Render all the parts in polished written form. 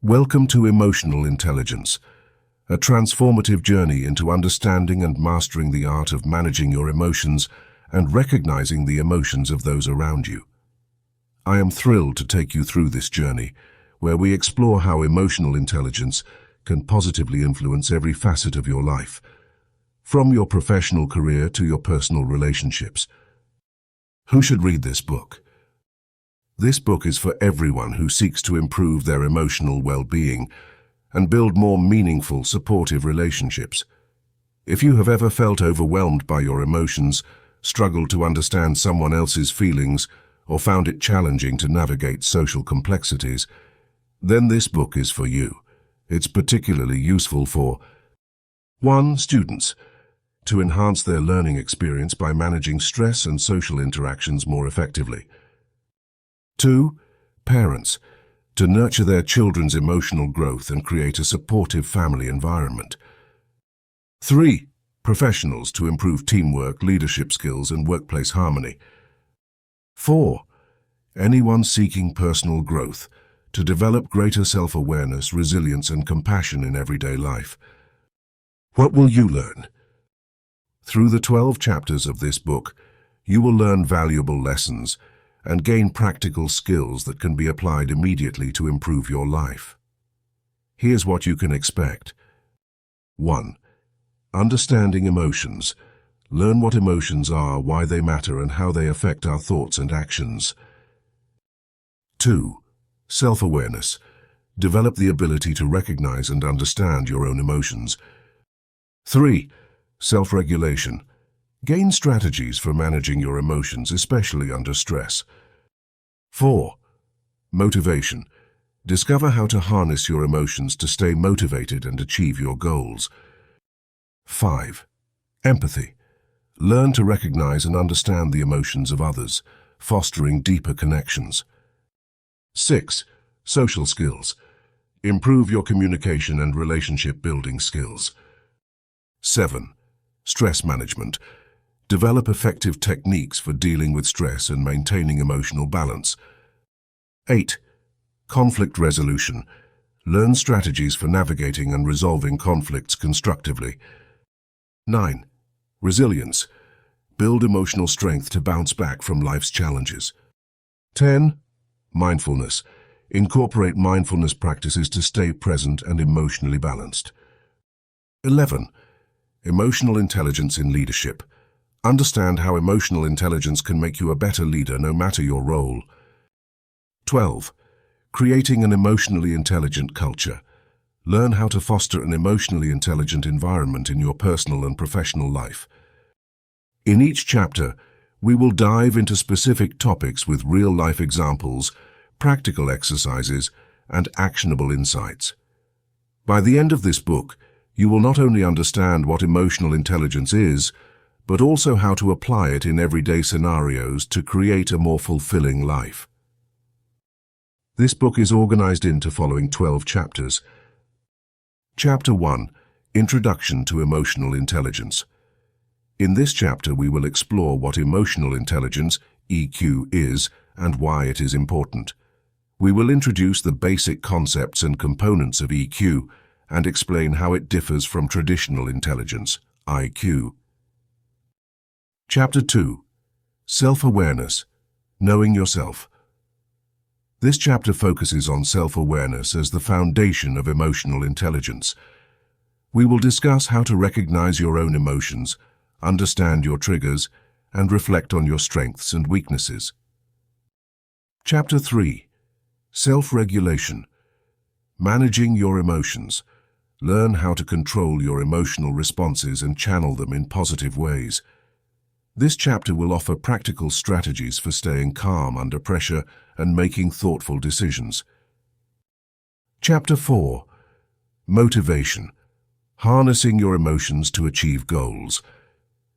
Welcome to Emotional Intelligence, a transformative journey into understanding and mastering the art of managing your emotions and recognizing the emotions of those around you. I am thrilled to take you through this journey, where we explore how emotional intelligence can positively influence every facet of your life, from your professional career to your personal relationships. Who should read this book? This book is for everyone who seeks to improve their emotional well-being and build more meaningful, supportive relationships. If you have ever felt overwhelmed by your emotions, struggled to understand someone else's feelings, or found it challenging to navigate social complexities, then this book is for you. It's particularly useful for 1. Students, to enhance their learning experience by managing stress and social interactions more effectively. 2. Parents, to nurture their children's emotional growth and create a supportive family environment. 3. Professionals, to improve teamwork, leadership skills, and workplace harmony. 4. Anyone seeking personal growth, to develop greater self-awareness, resilience, and compassion in everyday life. What will you learn? Through the 12 chapters of this book, you will learn valuable lessons and gain practical skills that can be applied immediately to improve your life. Here's what you can expect. 1. Understanding emotions. Learn what emotions are, why they matter, and how they affect our thoughts and actions. 2. Self-awareness. Develop the ability to recognize and understand your own emotions. 3. Self-regulation. Gain strategies for managing your emotions, especially under stress. 4. Motivation. Discover how to harness your emotions to stay motivated and achieve your goals. 5. Empathy. Learn to recognize and understand the emotions of others, fostering deeper connections. 6. Social skills. Improve your communication and relationship-building skills. 7. Stress management. Develop effective techniques for dealing with stress and maintaining emotional balance. 8. Conflict resolution. Learn strategies for navigating and resolving conflicts constructively. 9. Resilience. Build emotional strength to bounce back from life's challenges. 10. Mindfulness. Incorporate mindfulness practices to stay present and emotionally balanced. 11. Emotional intelligence in leadership. Understand how emotional intelligence can make you a better leader no matter your role. 12. Creating an emotionally intelligent culture. Learn how to foster an emotionally intelligent environment in your personal and professional life. In each chapter, we will dive into specific topics with real-life examples, practical exercises, and actionable insights. By the end of this book, you will not only understand what emotional intelligence is, but also how to apply it in everyday scenarios to create a more fulfilling life. This book is organized into following 12 chapters. Chapter 1. Introduction to Emotional Intelligence. In this chapter, we will explore what emotional intelligence, EQ, is and why it is important. We will introduce the basic concepts and components of EQ and explain how it differs from traditional intelligence, IQ. Chapter 2. Self-awareness. Knowing yourself. This chapter focuses on self-awareness as the foundation of emotional intelligence. We will discuss how to recognize your own emotions, understand your triggers, and reflect on your strengths and weaknesses. Chapter 3. Self-regulation. Managing your emotions. Learn how to control your emotional responses and channel them in positive ways. This chapter will offer practical strategies for staying calm under pressure and making thoughtful decisions. Chapter 4. Motivation. Harnessing your emotions to achieve goals.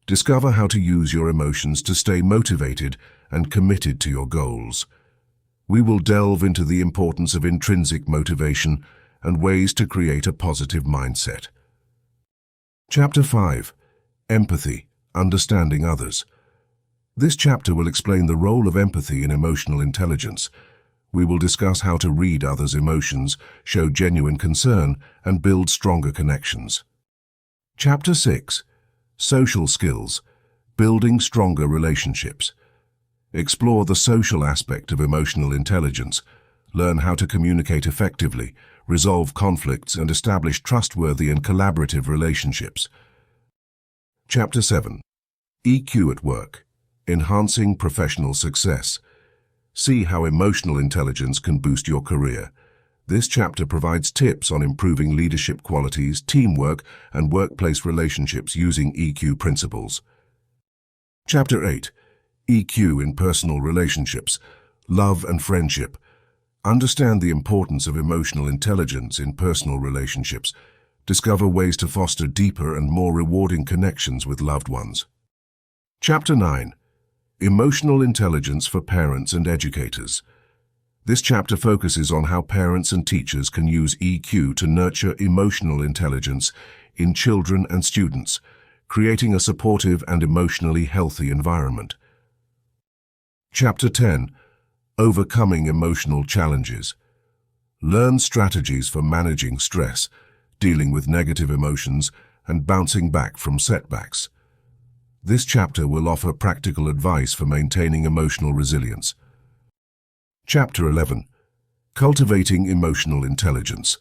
Discover how to use your emotions to stay motivated and committed to your goals. We will delve into the importance of intrinsic motivation and ways to create a positive mindset. Chapter 5. Empathy. Understanding others. This chapter will explain the role of empathy in emotional intelligence. We will discuss how to read others' emotions, show genuine concern, and build stronger connections. Chapter 6. Social Skills. Building Stronger Relationships. Explore the social aspect of emotional intelligence. Learn how to communicate effectively, resolve conflicts, and establish trustworthy and collaborative relationships. Chapter 7. EQ at Work. Enhancing Professional Success. See how emotional intelligence can boost your career. This chapter provides tips on improving leadership qualities, teamwork, and workplace relationships using EQ principles. Chapter 8. EQ in Personal Relationships. Love and Friendship. Understand the importance of emotional intelligence in personal relationships. Discover ways to foster deeper and more rewarding connections with loved ones. Chapter 9. Emotional Intelligence for Parents and Educators. This chapter focuses on how parents and teachers can use EQ to nurture emotional intelligence in children and students, creating a supportive and emotionally healthy environment. Chapter 10. Overcoming Emotional Challenges. Learn strategies for managing stress, dealing with negative emotions, and bouncing back from setbacks. This chapter will offer practical advice for maintaining emotional resilience. Chapter 11. Cultivating Emotional Intelligence.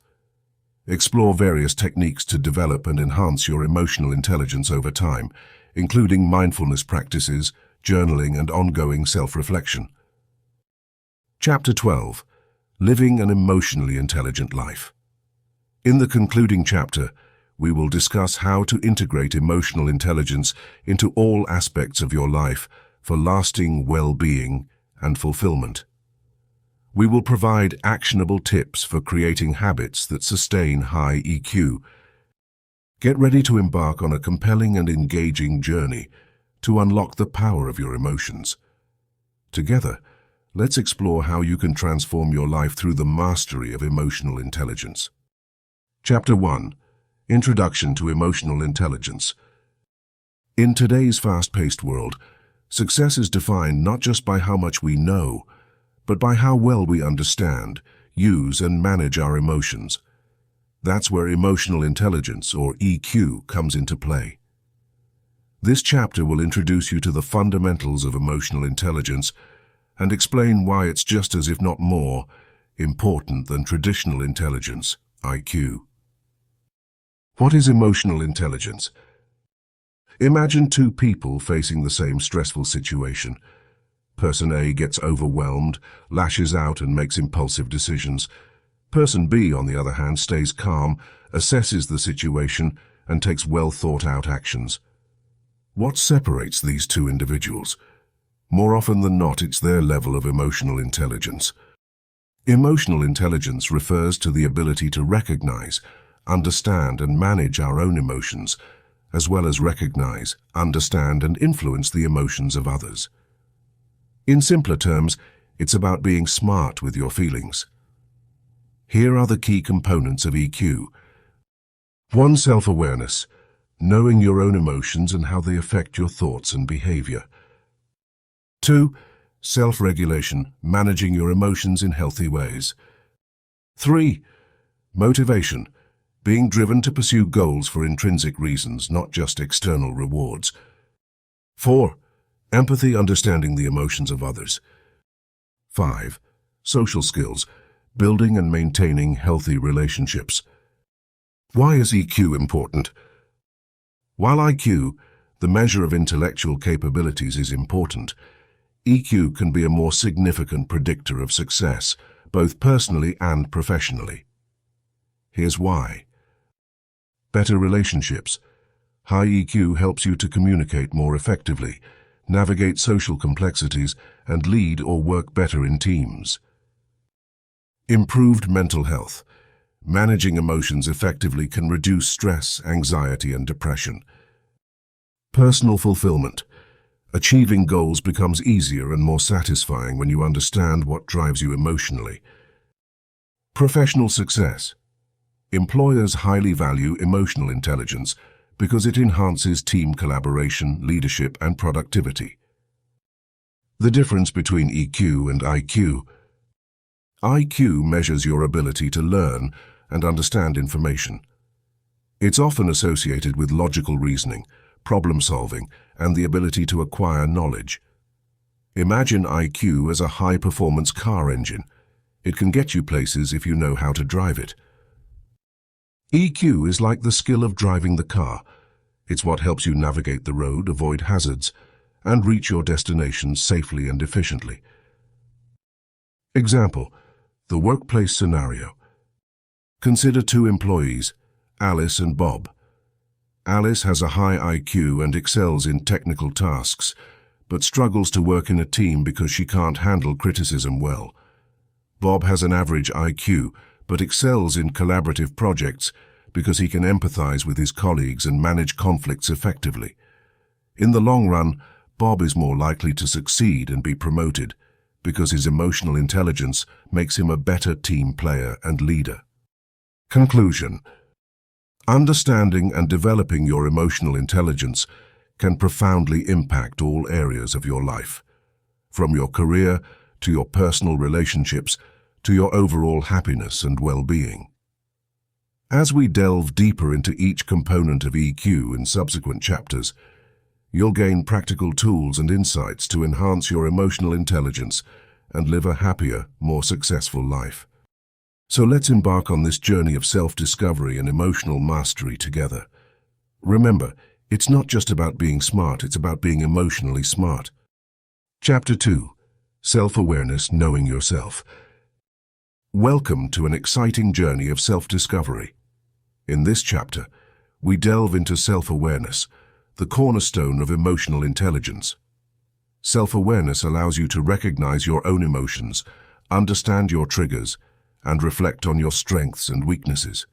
Explore various techniques to develop and enhance your emotional intelligence over time, including mindfulness practices, journaling, and ongoing self-reflection. Chapter 12. Living an Emotionally Intelligent Life. In the concluding chapter, we will discuss how to integrate emotional intelligence into all aspects of your life for lasting well-being and fulfillment. We will provide actionable tips for creating habits that sustain high EQ. Get ready to embark on a compelling and engaging journey to unlock the power of your emotions. Together, let's explore how you can transform your life through the mastery of emotional intelligence. Chapter 1. Introduction to Emotional Intelligence. In today's fast-paced world, success is defined not just by how much we know, but by how well we understand, use, and manage our emotions. That's where emotional intelligence, or EQ, comes into play. This chapter will introduce you to the fundamentals of emotional intelligence and explain why it's just as, if not more, important than traditional intelligence, IQ. What is emotional intelligence? Imagine two people facing the same stressful situation. Person A gets overwhelmed, lashes out, and makes impulsive decisions. Person B, on the other hand, stays calm, assesses the situation, and takes well-thought-out actions. What separates these two individuals? More often than not, it's their level of emotional intelligence. Emotional intelligence refers to the ability to recognize, understand, and manage our own emotions, as well as recognize, understand, and influence the emotions of others. In simpler terms, it's about being smart with your feelings. Here are the key components of EQ. 1. Self-awareness, knowing your own emotions and how they affect your thoughts and behavior. 2. Self-regulation, managing your emotions in healthy ways. 3. Motivation, being driven to pursue goals for intrinsic reasons, not just external rewards. 4. Empathy, understanding the emotions of others. 5. Social skills, building and maintaining healthy relationships. Why is EQ important? While IQ, the measure of intellectual capabilities, is important, EQ can be a more significant predictor of success, both personally and professionally. Here's why. Better relationships. High EQ helps you to communicate more effectively, navigate social complexities, and lead or work better in teams. Improved mental health. Managing emotions effectively can reduce stress, anxiety, and depression. Personal fulfillment. Achieving goals becomes easier and more satisfying when you understand what drives you emotionally. Professional success. Employers highly value emotional intelligence because it enhances team collaboration, leadership, and productivity. The difference between EQ and IQ. IQ measures your ability to learn and understand information. It's often associated with logical reasoning, problem solving, and the ability to acquire knowledge. Imagine IQ as a high-performance car engine. It can get you places if you know how to drive it. EQ is like the skill of driving the car. It's what helps you navigate the road, avoid hazards, and reach your destination safely and efficiently. Example: the workplace scenario. Consider two employees, Alice and Bob. Alice has a high IQ and excels in technical tasks, but struggles to work in a team because she can't handle criticism well. Bob has an average IQ, but excels in collaborative projects because he can empathize with his colleagues and manage conflicts effectively. In the long run, Bob is more likely to succeed and be promoted because his emotional intelligence makes him a better team player and leader. Conclusion: understanding and developing your emotional intelligence can profoundly impact all areas of your life, from your career to your personal relationships to your overall happiness and well-being. As we delve deeper into each component of EQ in subsequent chapters, you'll gain practical tools and insights to enhance your emotional intelligence and live a happier, more successful life. So let's embark on this journey of self-discovery and emotional mastery together. Remember, it's not just about being smart, it's about being emotionally smart. Chapter 2: Self-Awareness, Knowing Yourself. Welcome to an exciting journey of self-discovery. In this chapter, we delve into self-awareness, the cornerstone of emotional intelligence. Self-awareness allows you to recognize your own emotions, understand your triggers, and reflect on your strengths and weaknesses.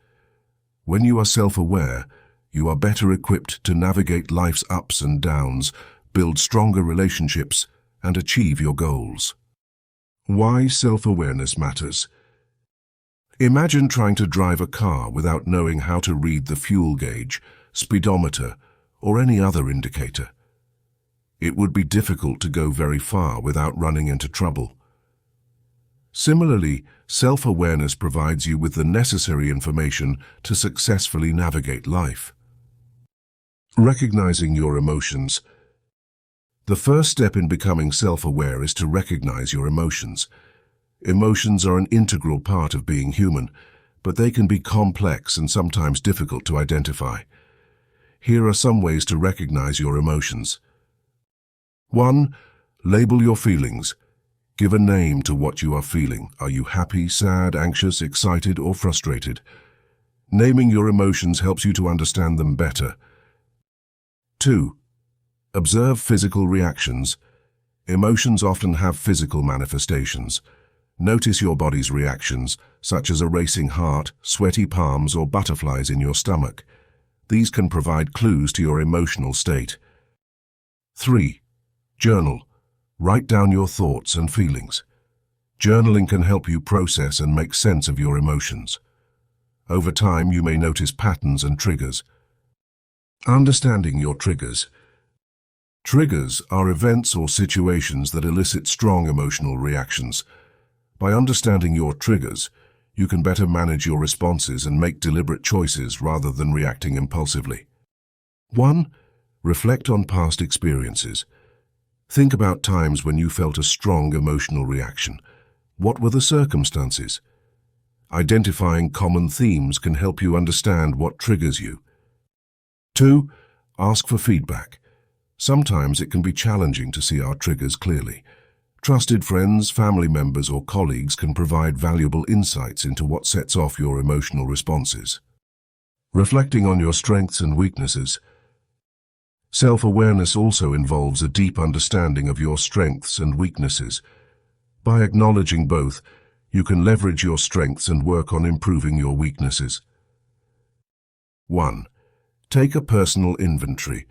When you are self-aware, you are better equipped to navigate life's ups and downs, build stronger relationships, and achieve your goals. Why self-awareness matters. Imagine trying to drive a car without knowing how to read the fuel gauge, speedometer, or any other indicator. It would be difficult to go very far without running into trouble. Similarly, self-awareness provides you with the necessary information to successfully navigate life. Recognizing your emotions. The first step in becoming self-aware is to recognize your emotions. Emotions are an integral part of being human, but they can be complex and sometimes difficult to identify. Here are some ways to recognize your emotions. 1. Label your feelings. Give a name to what you are feeling. Are you happy, sad, anxious, excited, or frustrated? Naming your emotions helps you to understand them better. 2. Observe physical reactions. Emotions often have physical manifestations. Notice your body's reactions, such as a racing heart, sweaty palms, or butterflies in your stomach. These can provide clues to your emotional state. 3. Journal. Write down your thoughts and feelings. Journaling can help you process and make sense of your emotions. Over time, you may notice patterns and triggers. Understanding your triggers. Triggers are events or situations that elicit strong emotional reactions. By understanding your triggers, you can better manage your responses and make deliberate choices rather than reacting impulsively. 1. Reflect on past experiences. Think about times when you felt a strong emotional reaction. What were the circumstances? Identifying common themes can help you understand what triggers you. 2. Ask for feedback. Sometimes it can be challenging to see our triggers clearly. Trusted friends, family members, or colleagues can provide valuable insights into what sets off your emotional responses. Reflecting on your strengths and weaknesses. Self-awareness also involves a deep understanding of your strengths and weaknesses. By acknowledging both, you can leverage your strengths and work on improving your weaknesses. 1. Take a personal inventory.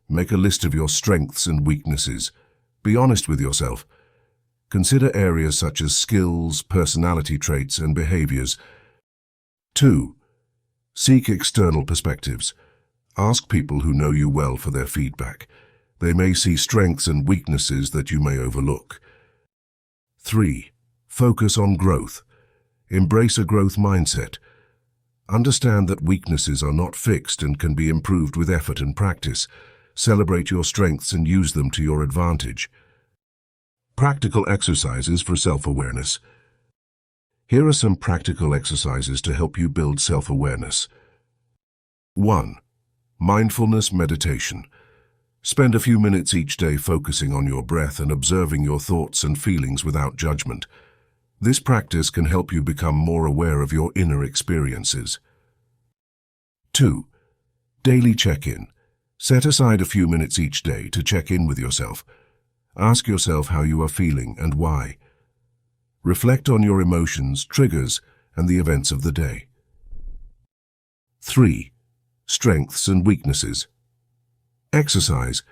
Make a list of your strengths and weaknesses. Be honest with yourself. Consider areas such as skills, personality traits, and behaviors. 2. Seek external perspectives. Ask people who know you well for their feedback. They may see strengths and weaknesses that you may overlook. 3. Focus on growth. Embrace a growth mindset. Understand that weaknesses are not fixed and can be improved with effort and practice. Celebrate your strengths and use them to your advantage. Practical exercises for self-awareness. Here are some practical exercises to help you build self-awareness. 1. Mindfulness meditation. Spend a few minutes each day focusing on your breath and observing your thoughts and feelings without judgment. This practice can help you become more aware of your inner experiences. 2. Daily check-in. Set aside a few minutes each day to check in with yourself. Ask yourself how you are feeling and why. Reflect on your emotions, triggers, and the events of the day. 3. Strengths and weaknesses. Exercise.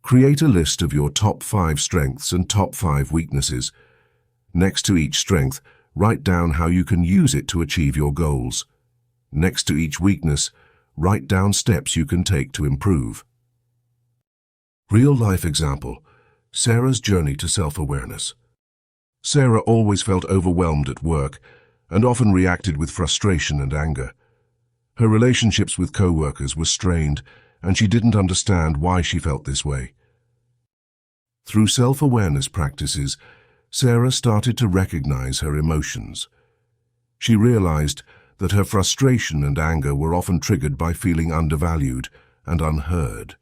Create a list of your top 5 strengths and top 5 weaknesses. Next to each strength, write down how you can use it to achieve your goals. Next to each weakness, write down steps you can take to improve. Real-life example. Sarah's journey to self-awareness. Sarah always felt overwhelmed at work and often reacted with frustration and anger. Her relationships with co-workers were strained, and she didn't understand why she felt this way. Through self-awareness practices, Sarah started to recognize her emotions. She realized that her frustration and anger were often triggered by feeling undervalued and unheard.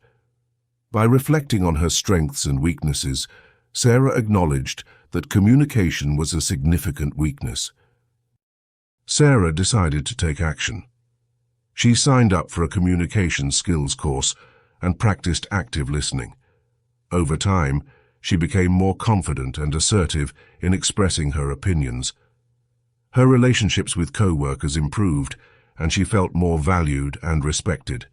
By reflecting on her strengths and weaknesses, Sarah acknowledged that communication was a significant weakness. Sarah decided to take action. She signed up for a communication skills course and practiced active listening. Over time, she became more confident and assertive in expressing her opinions. Her relationships with co-workers improved, and she felt more valued and respected.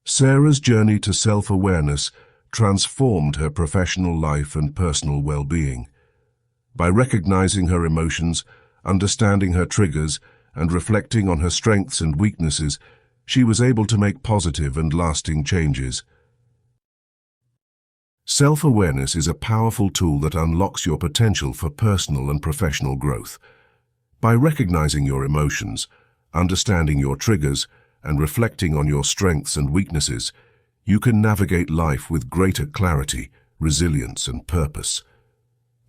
Sarah's journey to self-awareness transformed her professional life and personal well-being. By recognizing her emotions, understanding her triggers, and reflecting on her strengths and weaknesses, she was able to make positive and lasting changes. Self-awareness is a powerful tool that unlocks your potential for personal and professional growth. By recognizing your emotions, understanding your triggers, and reflecting on your strengths and weaknesses, you can navigate life with greater clarity, resilience, and purpose.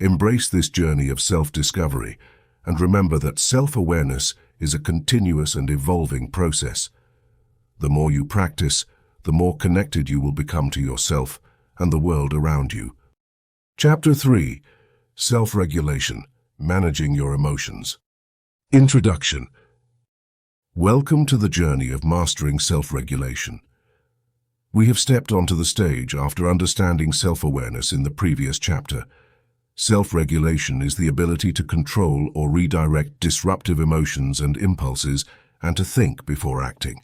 Embrace this journey of self-discovery, and remember that self-awareness is a continuous and evolving process. The more you practice, the more connected you will become to yourself and the world around you. Chapter 3. Self-regulation, managing your emotions. Introduction. Welcome to the journey of mastering self-regulation. We have stepped onto the stage after understanding self-awareness in the previous chapter. Self-regulation is the ability to control or redirect disruptive emotions and impulses and to think before acting.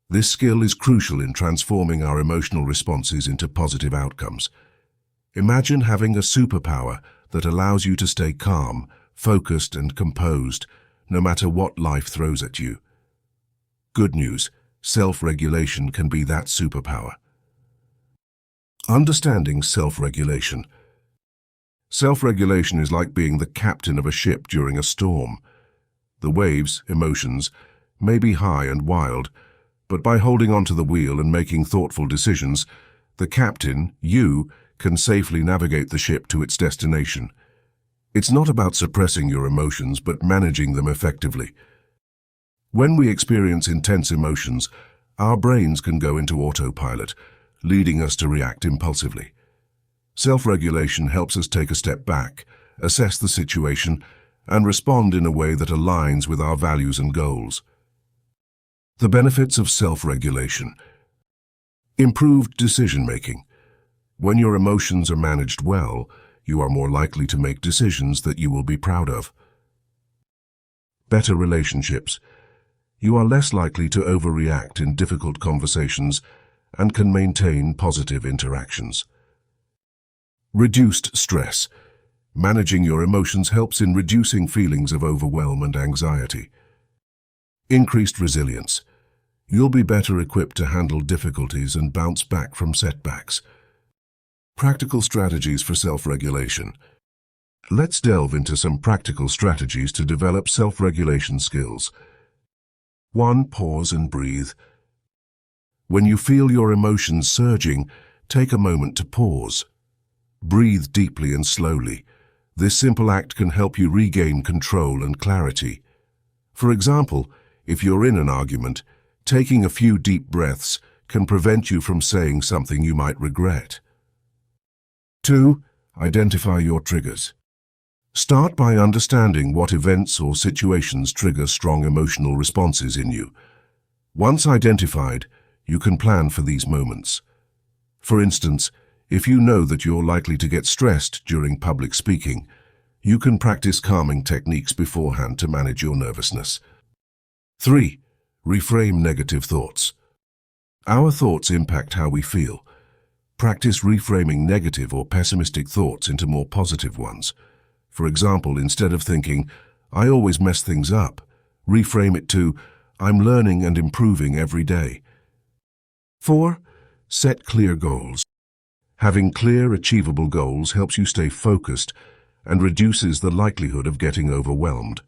This skill is crucial in transforming our emotional responses into positive outcomes. Imagine having a superpower that allows you to stay calm, focused, and composed, no matter what life throws at you. Good news, self-regulation can be that superpower. Understanding self-regulation. Self-regulation is like being the captain of a ship during a storm. The waves, emotions, may be high and wild, but by holding onto the wheel and making thoughtful decisions, the captain, you, can safely navigate the ship to its destination. It's not about suppressing your emotions, but managing them effectively. When we experience intense emotions, our brains can go into autopilot, leading us to react impulsively. Self-regulation helps us take a step back, assess the situation, and respond in a way that aligns with our values and goals. The benefits of self-regulation. Improved decision-making. When your emotions are managed well, you are more likely to make decisions that you will be proud of. Better relationships. You are less likely to overreact in difficult conversations and can maintain positive interactions. Reduced stress. Managing your emotions helps in reducing feelings of overwhelm and anxiety. Increased resilience. You'll be better equipped to handle difficulties and bounce back from setbacks. Practical strategies for self-regulation. Let's delve into some practical strategies to develop self-regulation skills. 1. Pause and breathe. When you feel your emotions surging, take a moment to pause. Breathe deeply and slowly. This simple act can help you regain control and clarity. For example, if you're in an argument, taking a few deep breaths can prevent you from saying something you might regret. 2. Identify your triggers. Start by understanding what events or situations trigger strong emotional responses in you. Once identified, you can plan for these moments. For instance, if you know that you're likely to get stressed during public speaking, you can practice calming techniques beforehand to manage your nervousness. 3. Reframe negative thoughts. Our thoughts impact how we feel. Practice reframing negative or pessimistic thoughts into more positive ones. For example, instead of thinking, "I always mess things up," reframe it to, "I'm learning and improving every day." 4. Set clear goals. Having clear, achievable goals helps you stay focused and reduces the likelihood of getting overwhelmed.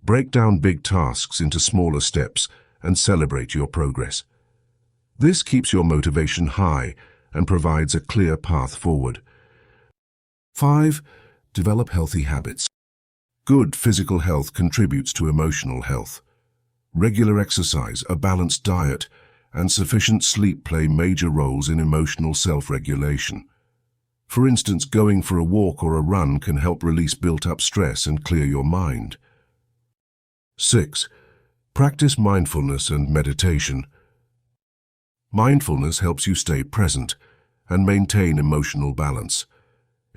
Break down big tasks into smaller steps and celebrate your progress. This keeps your motivation high and provides a clear path forward. 5. Develop healthy habits. Good physical health contributes to emotional health. Regular exercise, a balanced diet, and sufficient sleep play major roles in emotional self-regulation. For instance, going for a walk or a run can help release built-up stress and clear your mind. 6. Practice mindfulness and meditation. Mindfulness helps you stay present and maintain emotional balance.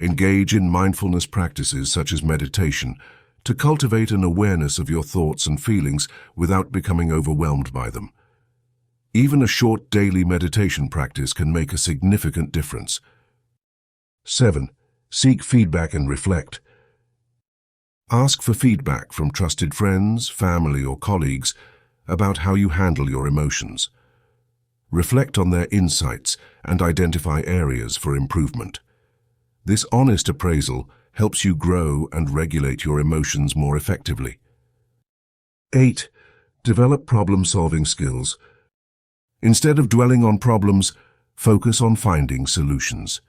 Engage in mindfulness practices such as meditation to cultivate an awareness of your thoughts and feelings without becoming overwhelmed by them. Even a short daily meditation practice can make a significant difference. 7. Seek feedback and reflect. Ask for feedback from trusted friends, family, or colleagues about how you handle your emotions. Reflect on their insights and identify areas for improvement. This honest appraisal helps you grow and regulate your emotions more effectively. 8. Develop problem-solving skills. Instead of dwelling on problems, focus on finding solutions.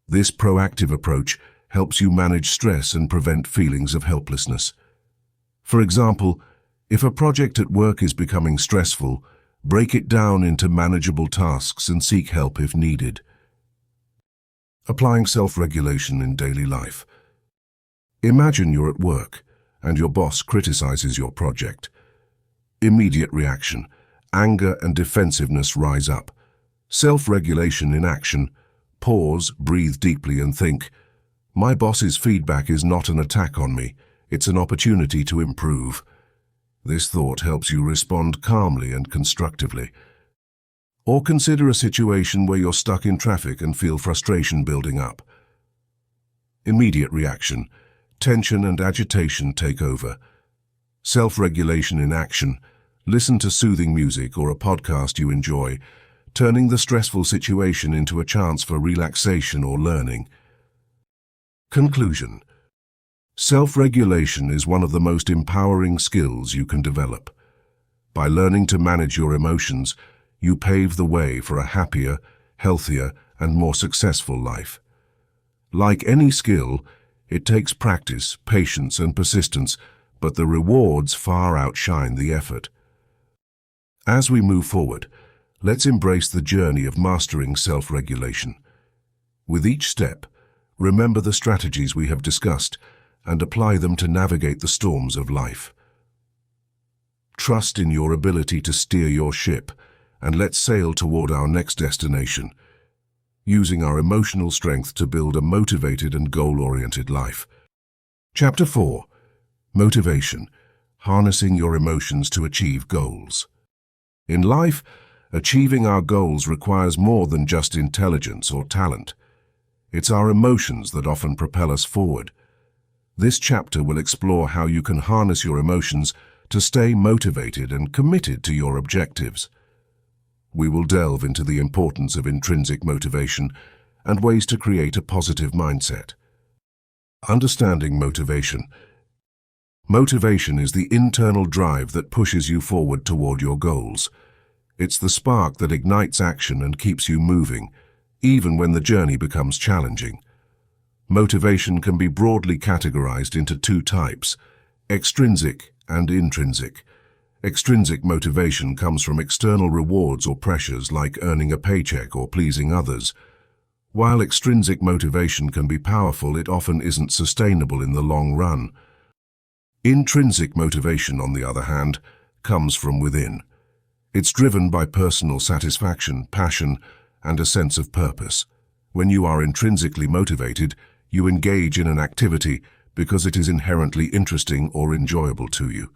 This proactive approach helps you manage stress and prevent feelings of helplessness. For example, if a project at work is becoming stressful, break it down into manageable tasks and seek help if needed. Applying self-regulation in daily life. Imagine you're at work and your boss criticizes your project. Immediate reaction. Anger and defensiveness rise up. Self-regulation in action. Pause, breathe deeply and think, "My boss's feedback is not an attack on me, it's an opportunity to improve." This thought helps you respond calmly and constructively. Or consider a situation where you're stuck in traffic and feel frustration building up. Immediate reaction. Tension and agitation take over. Self-regulation in action. Listen to soothing music or a podcast you enjoy, turning the stressful situation into a chance for relaxation or learning. Conclusion. Self-regulation is one of the most empowering skills you can develop. By learning to manage your emotions, you pave the way for a happier, healthier, and more successful life. Like any skill, it takes practice, patience, and persistence, but the rewards far outshine the effort. As we move forward, let's embrace the journey of mastering self-regulation. With each step, remember the strategies we have discussed and apply them to navigate the storms of life. Trust in your ability to steer your ship, and let's sail toward our next destination, using our emotional strength to build a motivated and goal-oriented life. Chapter 4. Motivation. Harnessing your emotions to achieve goals. In life, achieving our goals requires more than just intelligence or talent. It's our emotions that often propel us forward. This chapter will explore how you can harness your emotions to stay motivated and committed to your objectives. We will delve into the importance of intrinsic motivation and ways to create a positive mindset. Understanding motivation. Motivation is the internal drive that pushes you forward toward your goals. It's the spark that ignites action and keeps you moving, even when the journey becomes challenging. Motivation can be broadly categorized into two types: extrinsic and intrinsic. Extrinsic motivation comes from external rewards or pressures like earning a paycheck or pleasing others. While extrinsic motivation can be powerful, it often isn't sustainable in the long run. Intrinsic motivation, on the other hand, comes from within. It's driven by personal satisfaction, passion, and a sense of purpose. When you are intrinsically motivated, you engage in an activity because it is inherently interesting or enjoyable to you.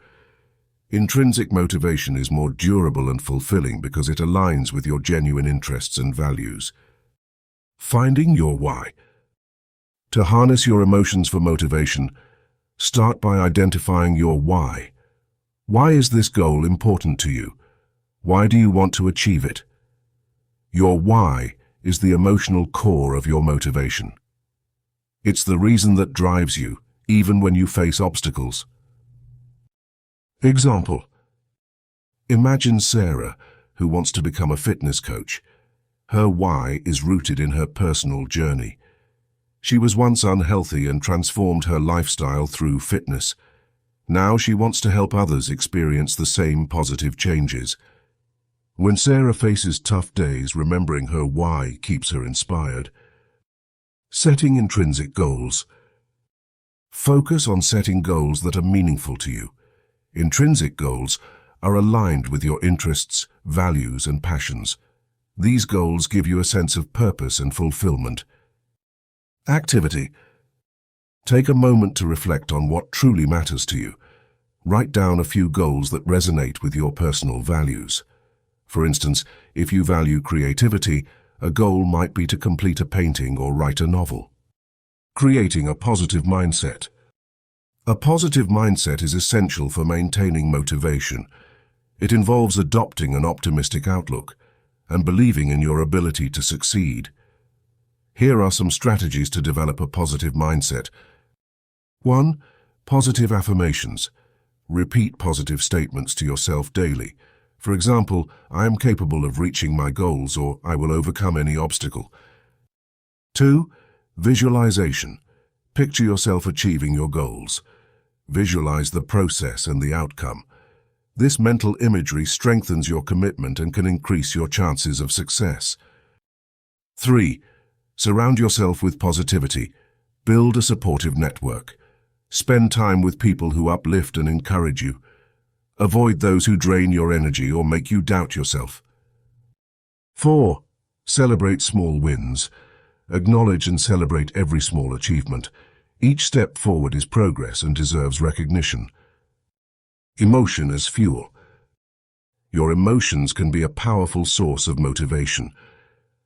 Intrinsic motivation is more durable and fulfilling because it aligns with your genuine interests and values. Finding your why. To harness your emotions for motivation, start by identifying your why. Why is this goal important to you? Why do you want to achieve it? Your why is the emotional core of your motivation. It's the reason that drives you, even when you face obstacles. Example. Imagine Sarah, who wants to become a fitness coach. Her why is rooted in her personal journey. She was once unhealthy and transformed her lifestyle through fitness. Now she wants to help others experience the same positive changes. When Sarah faces tough days, remembering her why keeps her inspired. Setting intrinsic goals. Focus on setting goals that are meaningful to you. Intrinsic goals are aligned with your interests, values, and passions. These goals give you a sense of purpose and fulfillment. Activity. Take a moment to reflect on what truly matters to you. Write down a few goals that resonate with your personal values. For instance, if you value creativity, a goal might be to complete a painting or write a novel. Creating a positive mindset. A positive mindset is essential for maintaining motivation. It involves adopting an optimistic outlook and believing in your ability to succeed. Here are some strategies to develop a positive mindset. 1. Positive affirmations. Repeat positive statements to yourself daily. For example, I am capable of reaching my goals, or I will overcome any obstacle. 2. Visualization. Picture yourself achieving your goals. Visualize the process and the outcome. This mental imagery strengthens your commitment and can increase your chances of success. 3. Surround yourself with positivity. Build a supportive network. Spend time with people who uplift and encourage you. Avoid those who drain your energy or make you doubt yourself. 4. Celebrate small wins. Acknowledge and celebrate every small achievement. Each step forward is progress and deserves recognition. Emotion as fuel. Your emotions can be a powerful source of motivation.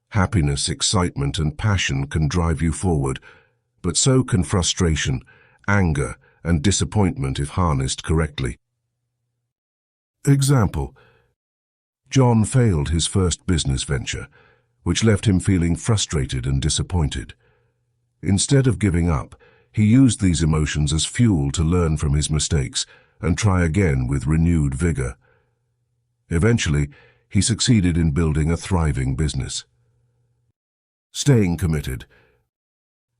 Happiness, excitement, and passion can drive you forward, but so can frustration, anger, and disappointment if harnessed correctly. Example. John failed his first business venture, which left him feeling frustrated and disappointed. Instead of giving up, he used these emotions as fuel to learn from his mistakes and try again with renewed vigor. Eventually, he succeeded in building a thriving business. Staying committed.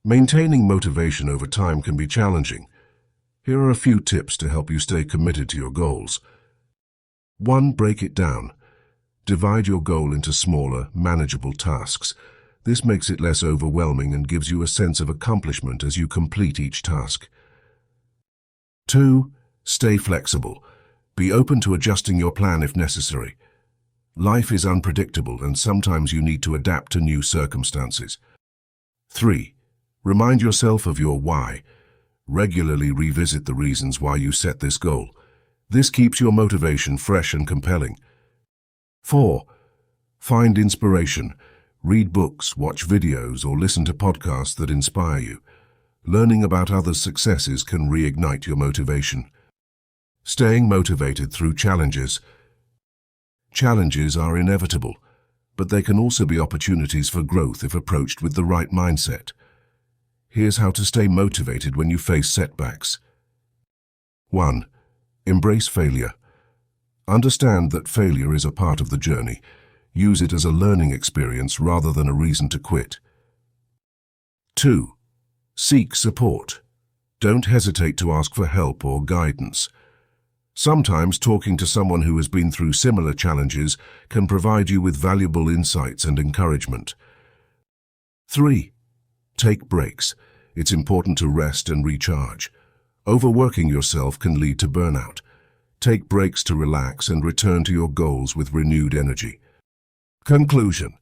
Maintaining motivation over time can be challenging. Here are a few tips to help you stay committed to your goals. 1. Break it down. Divide your goal into smaller, manageable tasks. This makes it less overwhelming and gives you a sense of accomplishment as you complete each task. 2. Stay flexible. Be open to adjusting your plan if necessary. Life is unpredictable and sometimes you need to adapt to new circumstances. 3. Remind yourself of your why. Regularly revisit the reasons why you set this goal. This keeps your motivation fresh and compelling. 4. Find inspiration. Read books, watch videos, or listen to podcasts that inspire you. Learning about others' successes can reignite your motivation. Staying motivated through challenges. Challenges are inevitable, but they can also be opportunities for growth if approached with the right mindset. Here's how to stay motivated when you face setbacks. 1. Embrace failure. Understand that failure is a part of the journey. Use it as a learning experience rather than a reason to quit. 2. Seek support. Don't hesitate to ask for help or guidance. Sometimes talking to someone who has been through similar challenges can provide you with valuable insights and encouragement. 3. Take breaks. It's important to rest and recharge. Overworking yourself can lead to burnout. Take breaks to relax and return to your goals with renewed energy. Conclusion.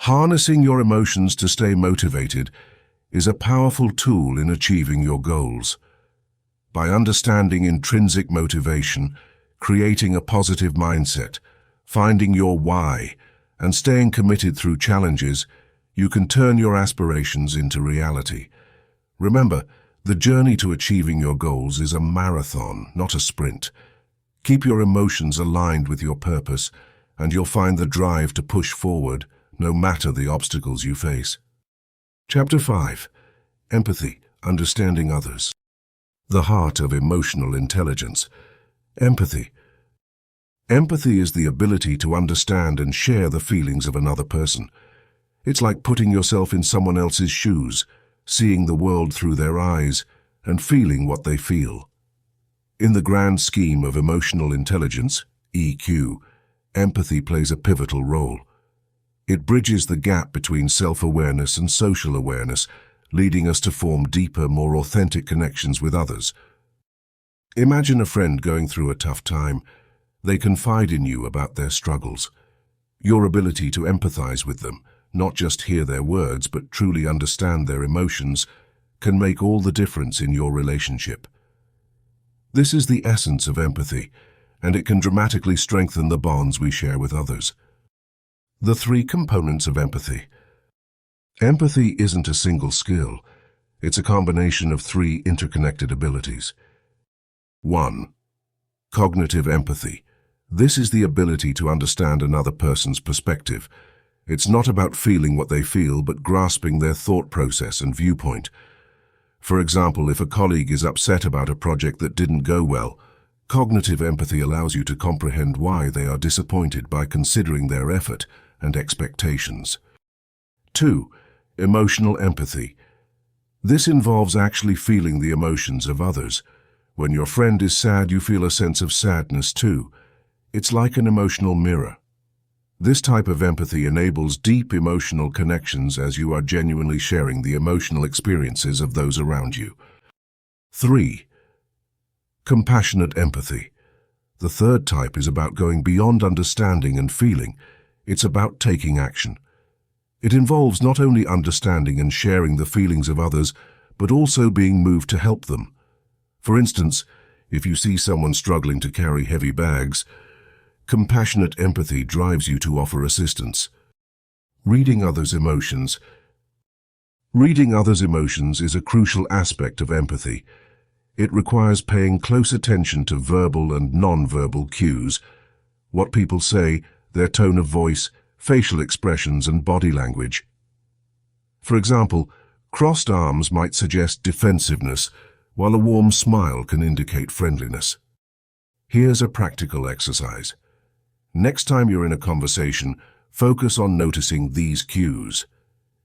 Harnessing your emotions to stay motivated is a powerful tool in achieving your goals. By understanding intrinsic motivation, creating a positive mindset, finding your why, and staying committed through challenges, you can turn your aspirations into reality. Remember, the journey to achieving your goals is a marathon, not a sprint. Keep your emotions aligned with your purpose, and you'll find the drive to push forward, no matter the obstacles you face. Chapter 5. Empathy, understanding others. The heart of emotional intelligence. Empathy. Empathy is the ability to understand and share the feelings of another person. It's like putting yourself in someone else's shoes, seeing the world through their eyes, and feeling what they feel. In the grand scheme of emotional intelligence, EQ, empathy plays a pivotal role. It bridges the gap between self-awareness and social awareness, leading us to form deeper, more authentic connections with others. Imagine a friend going through a tough time. They confide in you about their struggles. Your ability to empathize with them, not just hear their words but truly understand their emotions, can make all the difference in your relationship. This is the essence of empathy, and it can dramatically strengthen the bonds we share with others. The 3 components of empathy. Empathy isn't a single skill. It's a combination of 3 interconnected abilities. 1. Cognitive empathy. This is the ability to understand another person's perspective. It's not about feeling what they feel, but grasping their thought process and viewpoint. For example, if a colleague is upset about a project that didn't go well, cognitive empathy allows you to comprehend why they are disappointed by considering their effort and expectations. 2. Emotional empathy. This involves actually feeling the emotions of others. When your friend is sad, you feel a sense of sadness too. It's like an emotional mirror. This type of empathy enables deep emotional connections as you are genuinely sharing the emotional experiences of those around you. 3. Compassionate empathy. The third type is about going beyond understanding and feeling. It's about taking action. It involves not only understanding and sharing the feelings of others, but also being moved to help them. For instance, if you see someone struggling to carry heavy bags, compassionate empathy drives you to offer assistance. Reading others' emotions. Reading others' emotions is a crucial aspect of empathy. It requires paying close attention to verbal and non-verbal cues, what people say, their tone of voice, facial expressions, and body language. For example, crossed arms might suggest defensiveness, while a warm smile can indicate friendliness. Here's a practical exercise. Next time you're in a conversation, focus on noticing these cues.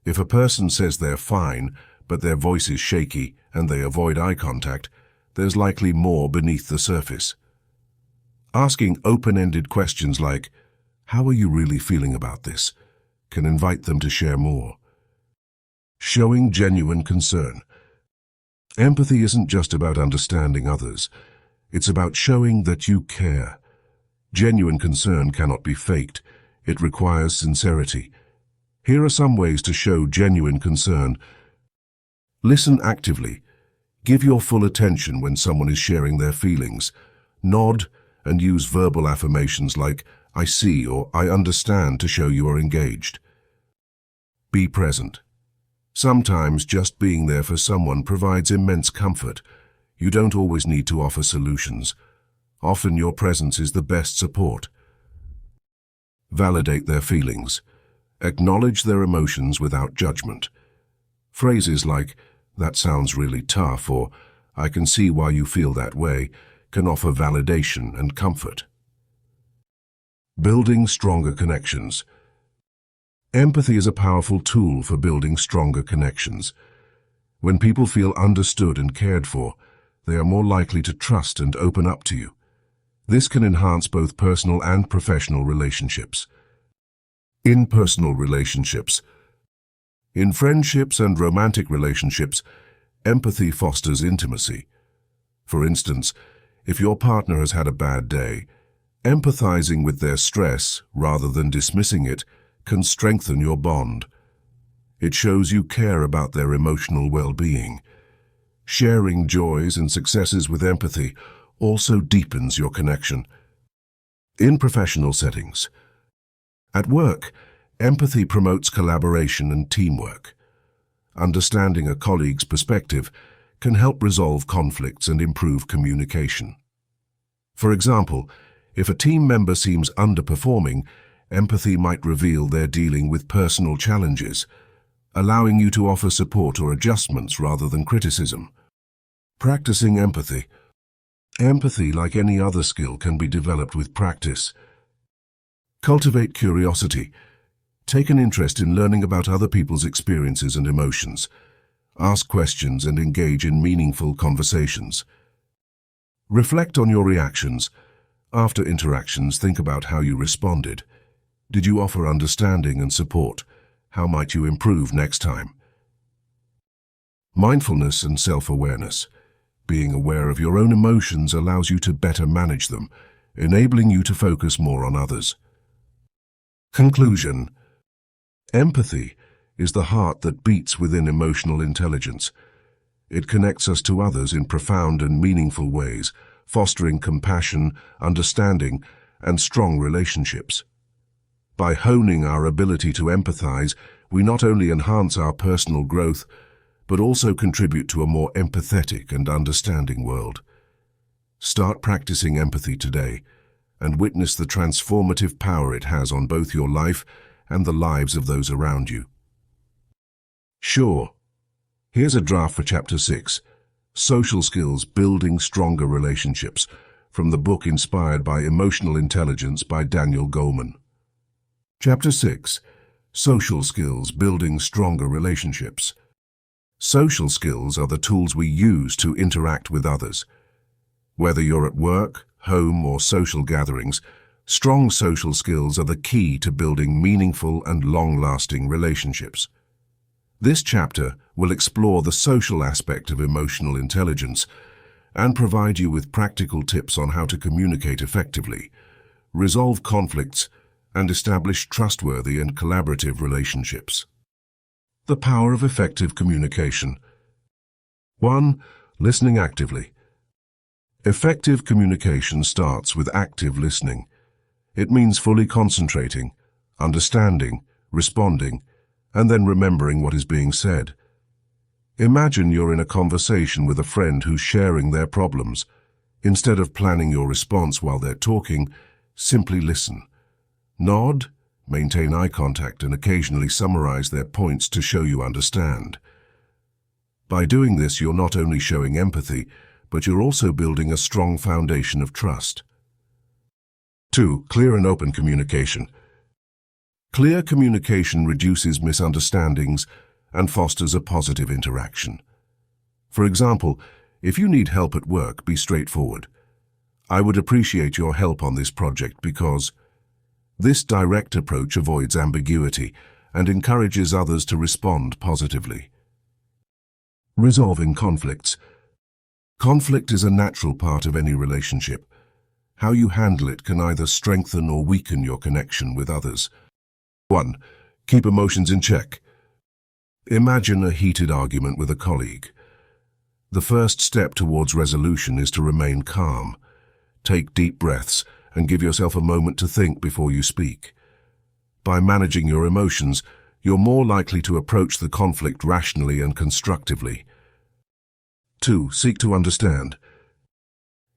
If a person says they're fine, but their voice is shaky and they avoid eye contact, there's likely more beneath the surface. Asking open-ended questions like, "How are you really feeling about this?" can invite them to share more. Showing genuine concern. Empathy isn't just about understanding others. It's about showing that you care. Genuine concern cannot be faked. It requires sincerity. Here are some ways to show genuine concern. Listen actively. Give your full attention when someone is sharing their feelings. Nod and use verbal affirmations like, "I see" or "I understand" to show you are engaged. Be present. Sometimes just being there for someone provides immense comfort. You don't always need to offer solutions. Often your presence is the best support. Validate their feelings. Acknowledge their emotions without judgment. Phrases like, "That sounds really tough," or "I can see why you feel that way," can offer validation and comfort. Building stronger connections. Empathy is a powerful tool for building stronger connections. When people feel understood and cared for, they are more likely to trust and open up to you. This can enhance both personal and professional relationships. In personal relationships. In friendships and romantic relationships, empathy fosters intimacy. For instance, if your partner has had a bad day, empathizing with their stress rather than dismissing it can strengthen your bond. It shows you care about their emotional well-being. Sharing joys and successes with empathy also deepens your connection. In professional settings. At work, empathy promotes collaboration and teamwork. Understanding a colleague's perspective can help resolve conflicts and improve communication. For example, if a team member seems underperforming, empathy might reveal they're dealing with personal challenges, allowing you to offer support or adjustments rather than criticism. Practicing empathy. Empathy, like any other skill, can be developed with practice. Cultivate curiosity. Take an interest in learning about other people's experiences and emotions. Ask questions and engage in meaningful conversations. Reflect on your reactions. After interactions, think about how you responded. Did you offer understanding and support? How might you improve next time? Mindfulness and self-awareness. Being aware of your own emotions allows you to better manage them, enabling you to focus more on others. Conclusion. Empathy is the heart that beats within emotional intelligence. It connects us to others in profound and meaningful ways, fostering compassion, understanding, and strong relationships. By honing our ability to empathize, we not only enhance our personal growth, but also contribute to a more empathetic and understanding world. Start practicing empathy today and witness the transformative power it has on both your life and the lives of those around you. Sure. Here's a draft for Chapter 6, Social Skills Building Stronger Relationships, from the book inspired by Emotional Intelligence by Daniel Goleman. Chapter 6, Social Skills Building Stronger Relationships. Social skills are the tools we use to interact with others. Whether you're at work, home, or social gatherings, strong social skills are the key to building meaningful and long-lasting relationships. This chapter will explore the social aspect of emotional intelligence and provide you with practical tips on how to communicate effectively, resolve conflicts, and establish trustworthy and collaborative relationships. The power of effective communication. 1. Listening actively. Effective communication starts with active listening. It means fully concentrating, understanding, responding, and then remembering what is being said. Imagine you're in a conversation with a friend who's sharing their problems. Instead of planning your response while they're talking, simply listen. Nod, maintain eye contact, and occasionally summarize their points to show you understand. By doing this, you're not only showing empathy, but you're also building a strong foundation of trust. 2. Clear and open communication. Clear communication reduces misunderstandings and fosters a positive interaction. For example, if you need help at work, be straightforward. "I would appreciate your help on this project because..." This direct approach avoids ambiguity and encourages others to respond positively. Resolving conflicts. Conflict is a natural part of any relationship. How you handle it can either strengthen or weaken your connection with others. 1. Keep emotions in check. Imagine a heated argument with a colleague. The first step towards resolution is to remain calm. Take deep breaths and give yourself a moment to think before you speak. By managing your emotions, you're more likely to approach the conflict rationally and constructively. 2. Seek to understand.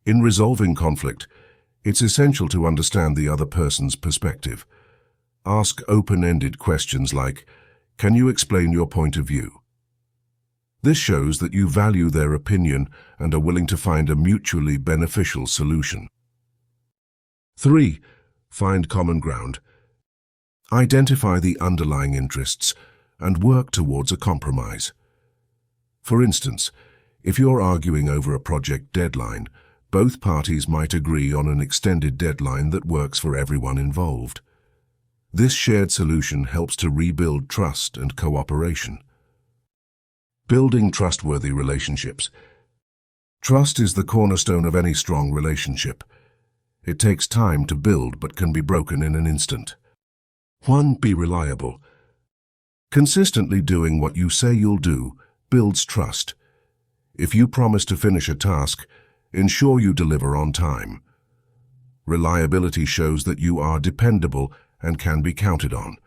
In resolving conflict, it's essential to understand the other person's perspective. Ask open-ended questions like, "Can you explain your point of view?" This shows that you value their opinion and are willing to find a mutually beneficial solution. 3. Find common ground. Identify the underlying interests and work towards a compromise. For instance, if you're arguing over a project deadline, both parties might agree on an extended deadline that works for everyone involved. This shared solution helps to rebuild trust and cooperation. Building trustworthy relationships. Trust is the cornerstone of any strong relationship. It takes time to build but can be broken in an instant. 1. Be reliable. Consistently doing what you say you'll do builds trust. If you promise to finish a task, ensure you deliver on time. Reliability shows that you are dependable and can be counted on.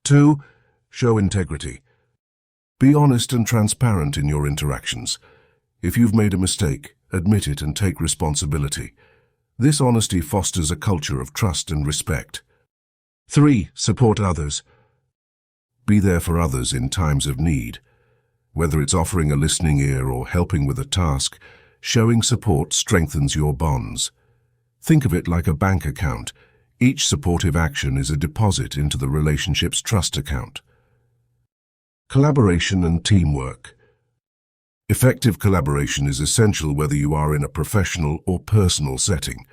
2. Show integrity. Be honest and transparent in your interactions. If you've made a mistake, admit it and take responsibility. This honesty fosters a culture of trust and respect. 3. Support others. Be there for others in times of need. Whether it's offering a listening ear or helping with a task, showing support strengthens your bonds. Think of it like a bank account. Each supportive action is a deposit into the relationship's trust account. Collaboration and teamwork. Effective collaboration is essential whether you are in a professional or personal setting.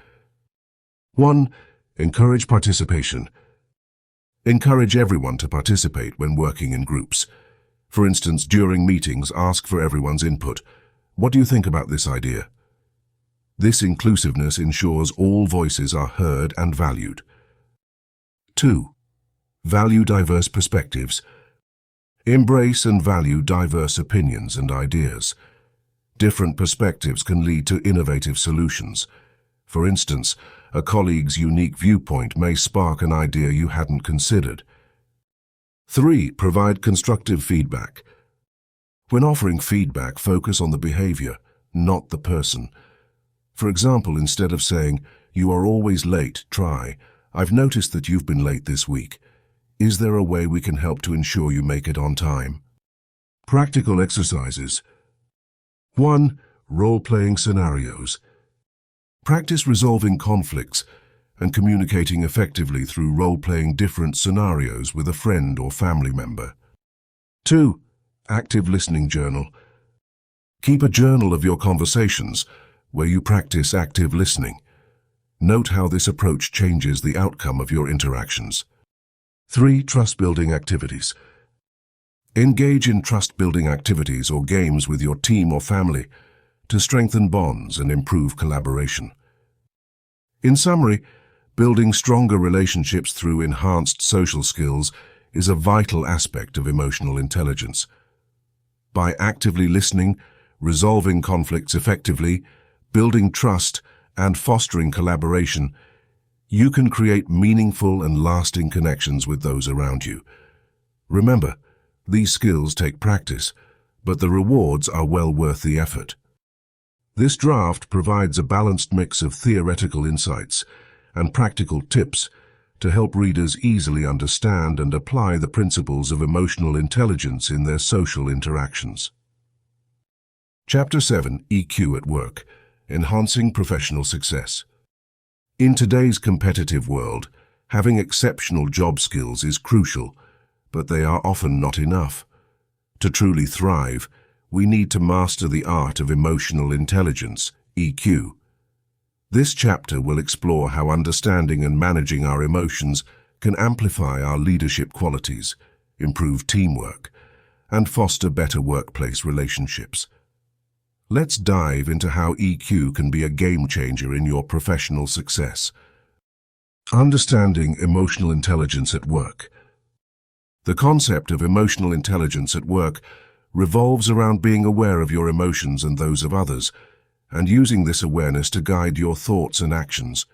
1. Encourage participation. Encourage everyone to participate when working in groups. For instance, during meetings, ask for everyone's input. What do you think about this idea? This inclusiveness ensures all voices are heard and valued. 2. Value diverse perspectives. Embrace and value diverse opinions and ideas. Different perspectives can lead to innovative solutions. For instance, a colleague's unique viewpoint may spark an idea you hadn't considered. 3. Provide constructive feedback. When offering feedback, focus on the behavior, not the person. For example, instead of saying, "You are always late," try, "I've noticed that you've been late this week. Is there a way we can help to ensure you make it on time?" Practical exercises. 1. Role-playing scenarios. Practice resolving conflicts and communicating effectively through role-playing different scenarios with a friend or family member. 2. Active listening journal. Keep a journal of your conversations where you practice active listening. Note how this approach changes the outcome of your interactions. 3. Trust-building activities. Engage in trust-building activities or games with your team or family to strengthen bonds and improve collaboration. In summary, building stronger relationships through enhanced social skills is a vital aspect of emotional intelligence. By actively listening, resolving conflicts effectively, building trust, and fostering collaboration, you can create meaningful and lasting connections with those around you. Remember, these skills take practice, but the rewards are well worth the effort. This draft provides a balanced mix of theoretical insights and practical tips to help readers easily understand and apply the principles of emotional intelligence in their social interactions. Chapter 7, EQ at Work, Enhancing Professional Success. In today's competitive world, having exceptional job skills is crucial, but they are often not enough. To truly thrive, we need to master the art of emotional intelligence, EQ. This chapter will explore how understanding and managing our emotions can amplify our leadership qualities, improve teamwork, and foster better workplace relationships. Let's dive into how EQ can be a game changer in your professional success. Understanding emotional intelligence at work. The concept of emotional intelligence at work revolves around being aware of your emotions and those of others, and using this awareness to guide your thoughts and actions.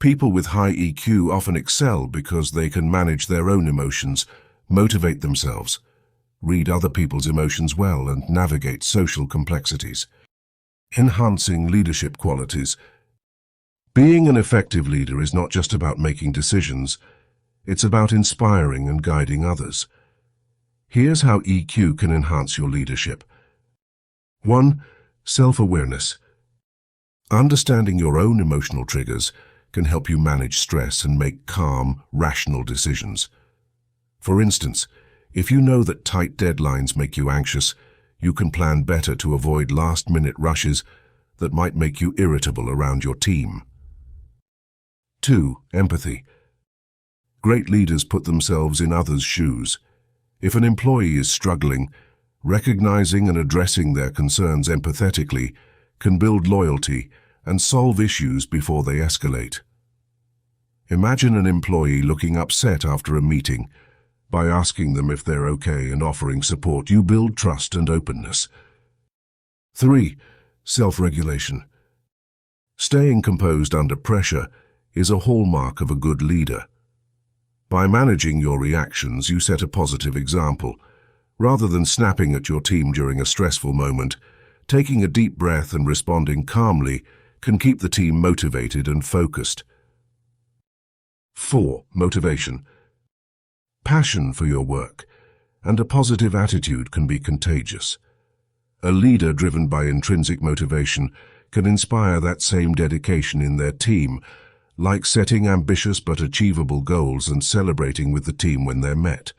People with high EQ often excel because they can manage their own emotions, motivate themselves, read other people's emotions well, and navigate social complexities. Enhancing leadership qualities. Being an effective leader is not just about making decisions, it's about inspiring and guiding others. Here's how EQ can enhance your leadership. 1. Self-awareness. Understanding your own emotional triggers can help you manage stress and make calm, rational decisions. For instance, if you know that tight deadlines make you anxious, you can plan better to avoid last-minute rushes that might make you irritable around your team. 2. Empathy. Great leaders put themselves in others' shoes. If an employee is struggling, recognizing and addressing their concerns empathetically can build loyalty and solve issues before they escalate. Imagine an employee looking upset after a meeting. By asking them if they're okay and offering support, you build trust and openness. 3. Self-regulation. Staying composed under pressure is a hallmark of a good leader. By managing your reactions, you set a positive example. Rather than snapping at your team during a stressful moment, taking a deep breath and responding calmly can keep the team motivated and focused. 4. Motivation. Passion for your work and a positive attitude can be contagious. A leader driven by intrinsic motivation can inspire that same dedication in their team, like setting ambitious but achievable goals and celebrating with the team when they're met.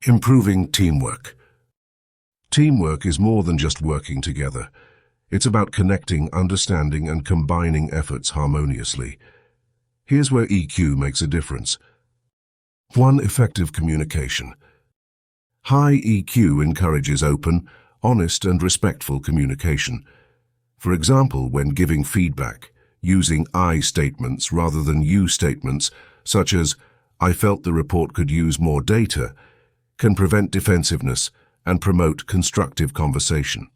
Improving teamwork. Teamwork is more than just working together. It's about connecting, understanding, and combining efforts harmoniously. Here's where EQ makes a difference. 1. Effective communication. High EQ encourages open, honest, and respectful communication. For example, when giving feedback, using I statements rather than you statements, such as, "I felt the report could use more data," can prevent defensiveness and promote constructive conversation.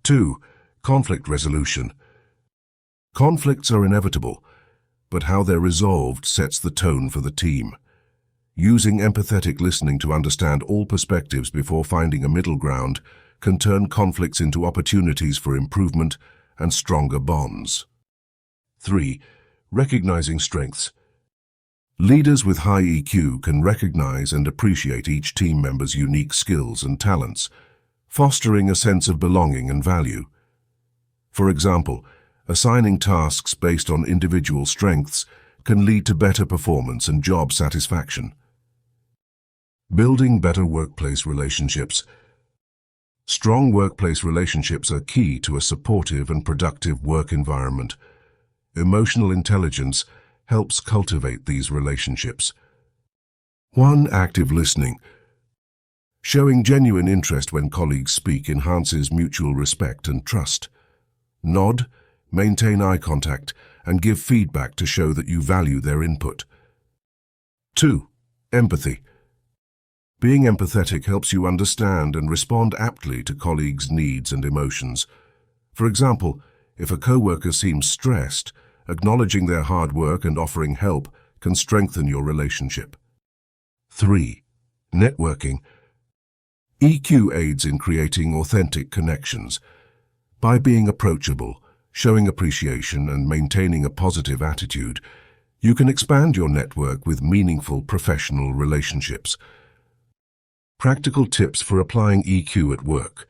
2. Conflict resolution. Conflicts are inevitable, but how they're resolved sets the tone for the team. Using empathetic listening to understand all perspectives before finding a middle ground can turn conflicts into opportunities for improvement and stronger bonds. 3. Recognizing strengths. Leaders with high EQ can recognize and appreciate each team member's unique skills and talents, fostering a sense of belonging and value. For example, assigning tasks based on individual strengths can lead to better performance and job satisfaction. Building better workplace relationships. Strong workplace relationships are key to a supportive and productive work environment. Emotional intelligence helps cultivate these relationships. 1. Active listening. Showing genuine interest when colleagues speak enhances mutual respect and trust. Nod, maintain eye contact, and give feedback to show that you value their input. 2. Empathy. Being empathetic helps you understand and respond aptly to colleagues' needs and emotions. For example, if a coworker seems stressed, acknowledging their hard work and offering help can strengthen your relationship. 3. Networking. EQ aids in creating authentic connections. By being approachable, showing appreciation, and maintaining a positive attitude, you can expand your network with meaningful professional relationships. Practical tips for applying EQ at work.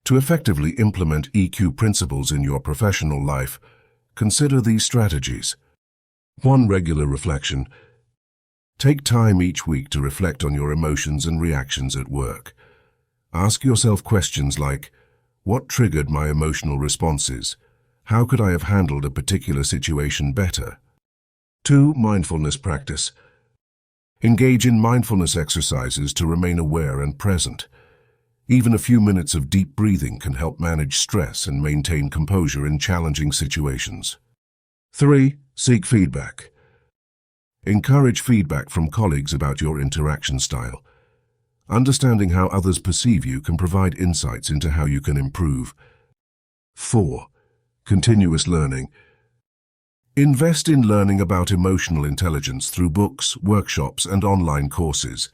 To effectively implement EQ principles in your professional life, consider these strategies. 1. Regular reflection. Take time each week to reflect on your emotions and reactions at work. Ask yourself questions like, what triggered my emotional responses? How could I have handled a particular situation better? 2. Mindfulness practice. Engage in mindfulness exercises to remain aware and present. Even a few minutes of deep breathing can help manage stress and maintain composure in challenging situations. 3. Seek feedback. Encourage feedback from colleagues about your interaction style. Understanding how others perceive you can provide insights into how you can improve. 4. Continuous learning. Invest in learning about emotional intelligence through books, workshops, and online courses.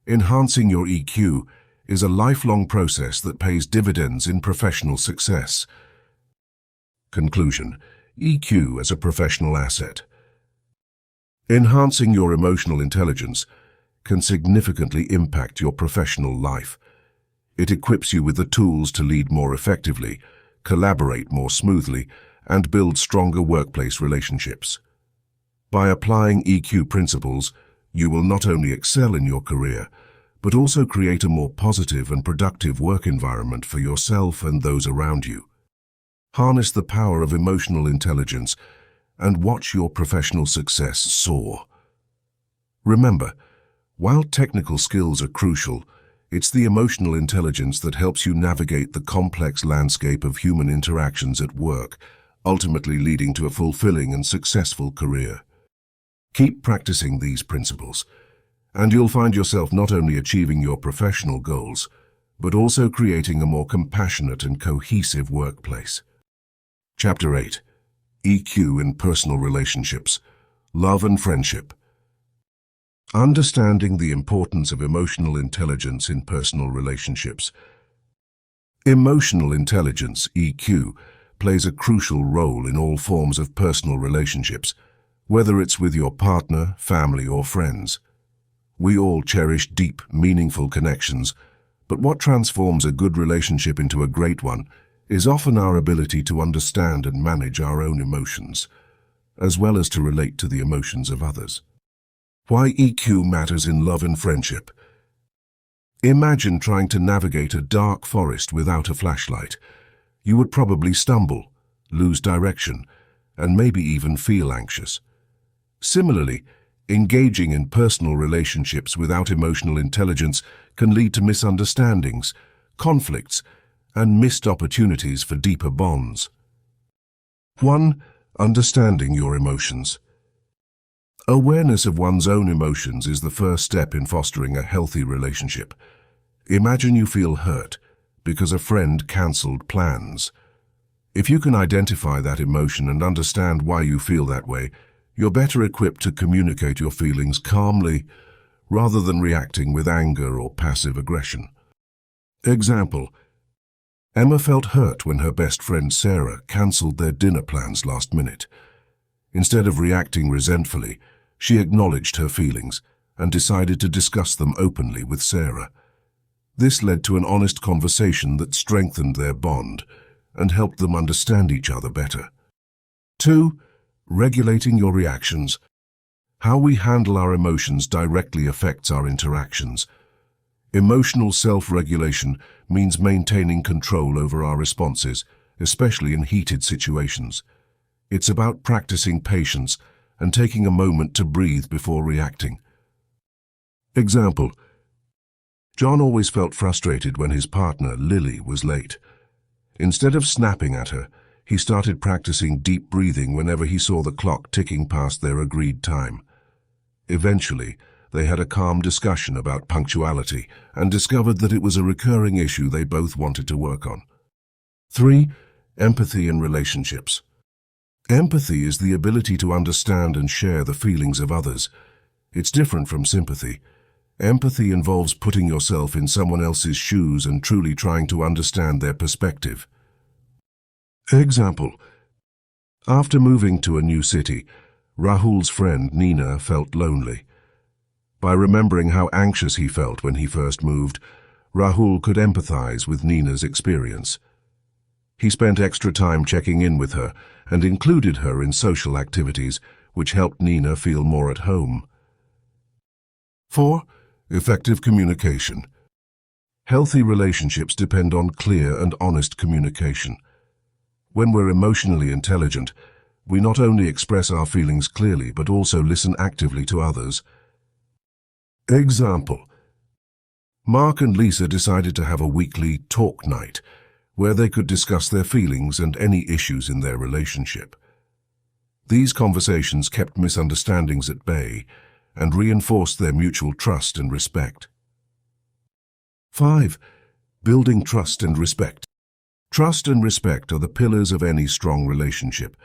Enhancing your EQ is a lifelong process that pays dividends in professional success. Conclusion: EQ as a professional asset. Enhancing your emotional intelligence can significantly impact your professional life. It equips you with the tools to lead more effectively, collaborate more smoothly, and build stronger workplace relationships. By applying EQ principles, you will not only excel in your career, but also create a more positive and productive work environment for yourself and those around you. Harness the power of emotional intelligence and watch your professional success soar. Remember, while technical skills are crucial, it's the emotional intelligence that helps you navigate the complex landscape of human interactions at work, ultimately leading to a fulfilling and successful career. Keep practicing these principles, and you'll find yourself not only achieving your professional goals, but also creating a more compassionate and cohesive workplace. Chapter 8. EQ in Personal Relationships, Love and Friendship. Understanding the importance of emotional intelligence in personal relationships. Emotional intelligence, EQ, plays a crucial role in all forms of personal relationships, whether it's with your partner, family, or friends. We all cherish deep, meaningful connections, but what transforms a good relationship into a great one is often our ability to understand and manage our own emotions, as well as to relate to the emotions of others. Why EQ matters in love and friendship. Imagine trying to navigate a dark forest without a flashlight. You would probably stumble, lose direction, and maybe even feel anxious. Similarly, engaging in personal relationships without emotional intelligence can lead to misunderstandings, conflicts, and missed opportunities for deeper bonds. 1. Understanding your emotions. Awareness of one's own emotions is the first step in fostering a healthy relationship. Imagine you feel hurt because a friend cancelled plans. If you can identify that emotion and understand why you feel that way, you're better equipped to communicate your feelings calmly rather than reacting with anger or passive aggression. Example: Emma felt hurt when her best friend Sarah cancelled their dinner plans last minute. Instead of reacting resentfully, she acknowledged her feelings and decided to discuss them openly with Sarah. This led to an honest conversation that strengthened their bond and helped them understand each other better. 2. Regulating your reactions. How we handle our emotions directly affects our interactions. Emotional self-regulation means maintaining control over our responses, especially in heated situations. It's about practicing patience and taking a moment to breathe before reacting. Example: John always felt frustrated when his partner, Lily, was late. Instead of snapping at her, he started practicing deep breathing whenever he saw the clock ticking past their agreed time. Eventually, they had a calm discussion about punctuality and discovered that it was a recurring issue they both wanted to work on. 3. Empathy in relationships. Empathy is the ability to understand and share the feelings of others. It's different from sympathy. Empathy involves putting yourself in someone else's shoes and truly trying to understand their perspective. Example: After moving to a new city, Rahul's friend Nina felt lonely. By remembering how anxious he felt when he first moved, Rahul could empathize with Nina's experience. He spent extra time checking in with her and included her in social activities, which helped Nina feel more at home. 4. Effective communication. Healthy relationships depend on clear and honest communication. When we're emotionally intelligent, we not only express our feelings clearly but also listen actively to others. Example: Mark and Lisa decided to have a weekly talk night where they could discuss their feelings and any issues in their relationship. These conversations kept misunderstandings at bay and reinforced their mutual trust and respect. 5. Building trust and respect. Trust and respect are the pillars of any strong relationship.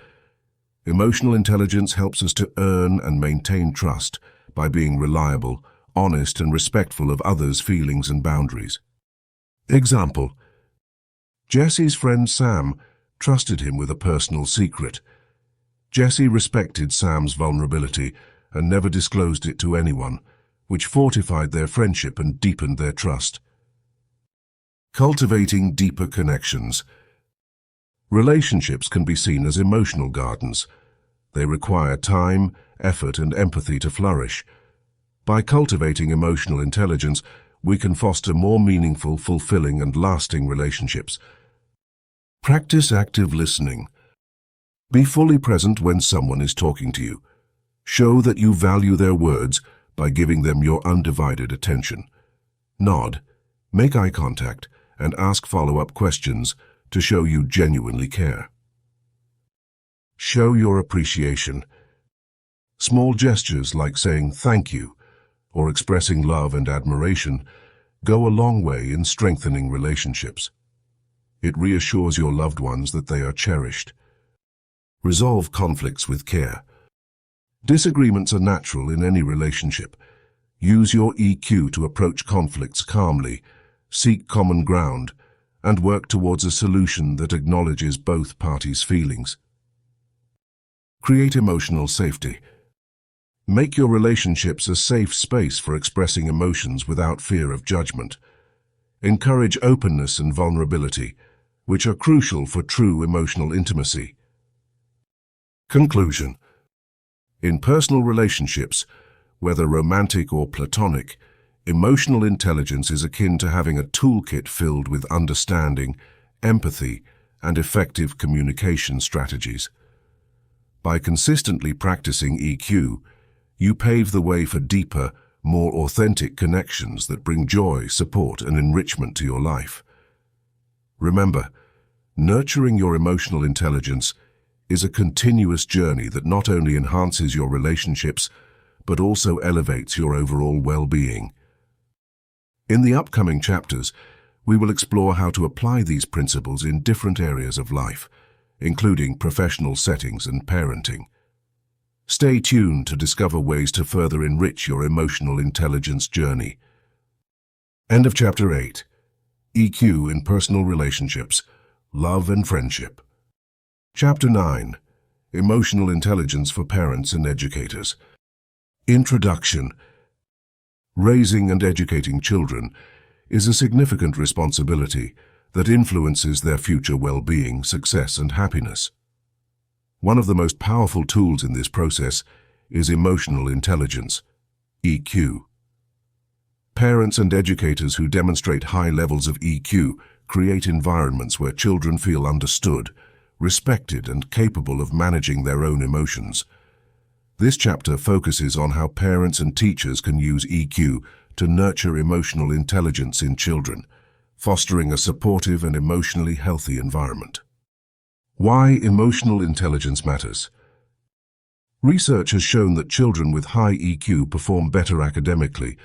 Emotional intelligence helps us to earn and maintain trust by being reliable, honest, and respectful of others' feelings and boundaries. Example: Jesse's friend Sam trusted him with a personal secret. Jesse respected Sam's vulnerability and never disclosed it to anyone, which fortified their friendship and deepened their trust. Cultivating deeper connections. Relationships can be seen as emotional gardens. They require time, effort, and empathy to flourish. By cultivating emotional intelligence, we can foster more meaningful, fulfilling, and lasting relationships. Practice active listening. Be fully present when someone is talking to you. Show that you value their words by giving them your undivided attention. Nod, make eye contact, and ask follow-up questions to show you genuinely care. Show your appreciation. Small gestures like saying thank you or expressing love and admiration go a long way in strengthening relationships. It reassures your loved ones that they are cherished. Resolve conflicts with care. Disagreements are natural in any relationship. Use your EQ to approach conflicts calmly, seek common ground, and work towards a solution that acknowledges both parties' feelings. Create emotional safety. Make your relationships a safe space for expressing emotions without fear of judgment. Encourage openness and vulnerability, which are crucial for true emotional intimacy. Conclusion. In personal relationships, whether romantic or platonic, emotional intelligence is akin to having a toolkit filled with understanding, empathy, and effective communication strategies. By consistently practicing EQ, you pave the way for deeper, more authentic connections that bring joy, support, and enrichment to your life. Remember, nurturing your emotional intelligence is a continuous journey that not only enhances your relationships, but also elevates your overall well-being. In the upcoming chapters, we will explore how to apply these principles in different areas of life, including professional settings and parenting. Stay tuned to discover ways to further enrich your emotional intelligence journey. End of Chapter 8. EQ in Personal Relationships, Love and Friendship. Chapter 9. Emotional Intelligence for Parents and Educators. Introduction. Raising and educating children is a significant responsibility that influences their future well-being, success, and happiness. One of the most powerful tools in this process is emotional intelligence, EQ. Parents and educators who demonstrate high levels of EQ create environments where children feel understood, respected, and capable of managing their own emotions. This chapter focuses on how parents and teachers can use EQ to nurture emotional intelligence in children, fostering a supportive and emotionally healthy environment. Why emotional intelligence matters. Research has shown that children with high EQ perform better academically,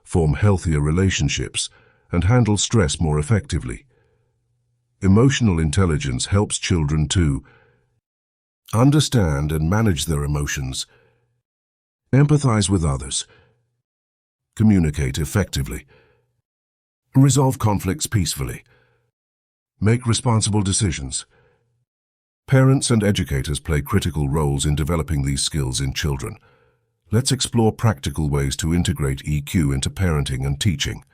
form healthier relationships, and handle stress more effectively. Emotional intelligence helps children to understand and manage their emotions, empathize with others, communicate effectively, resolve conflicts peacefully, make responsible decisions. Parents and educators play critical roles in developing these skills in children. Let's explore practical ways to integrate EQ into parenting and teaching.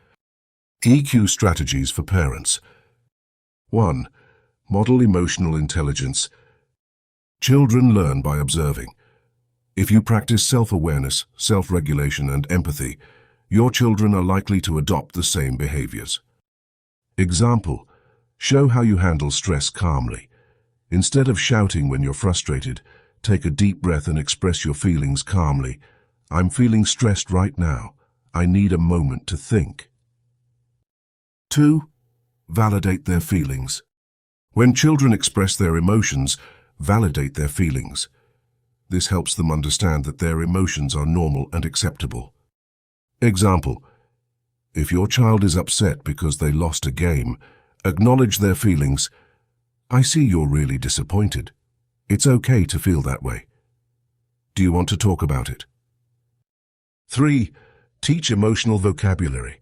EQ strategies for parents. 1. Model emotional intelligence. Children learn by observing. If you practice self-awareness, self-regulation, and empathy, your children are likely to adopt the same behaviors. Example: show how you handle stress calmly. Instead of shouting when you're frustrated, take a deep breath and express your feelings calmly. I'm feeling stressed right now. I need a moment to think. 2. Validate their feelings. When children express their emotions, validate their feelings. This helps them understand that their emotions are normal and acceptable. Example: if your child is upset because they lost a game, acknowledge their feelings. I see you're really disappointed. It's okay to feel that way. Do you want to talk about it? 3. Teach emotional vocabulary.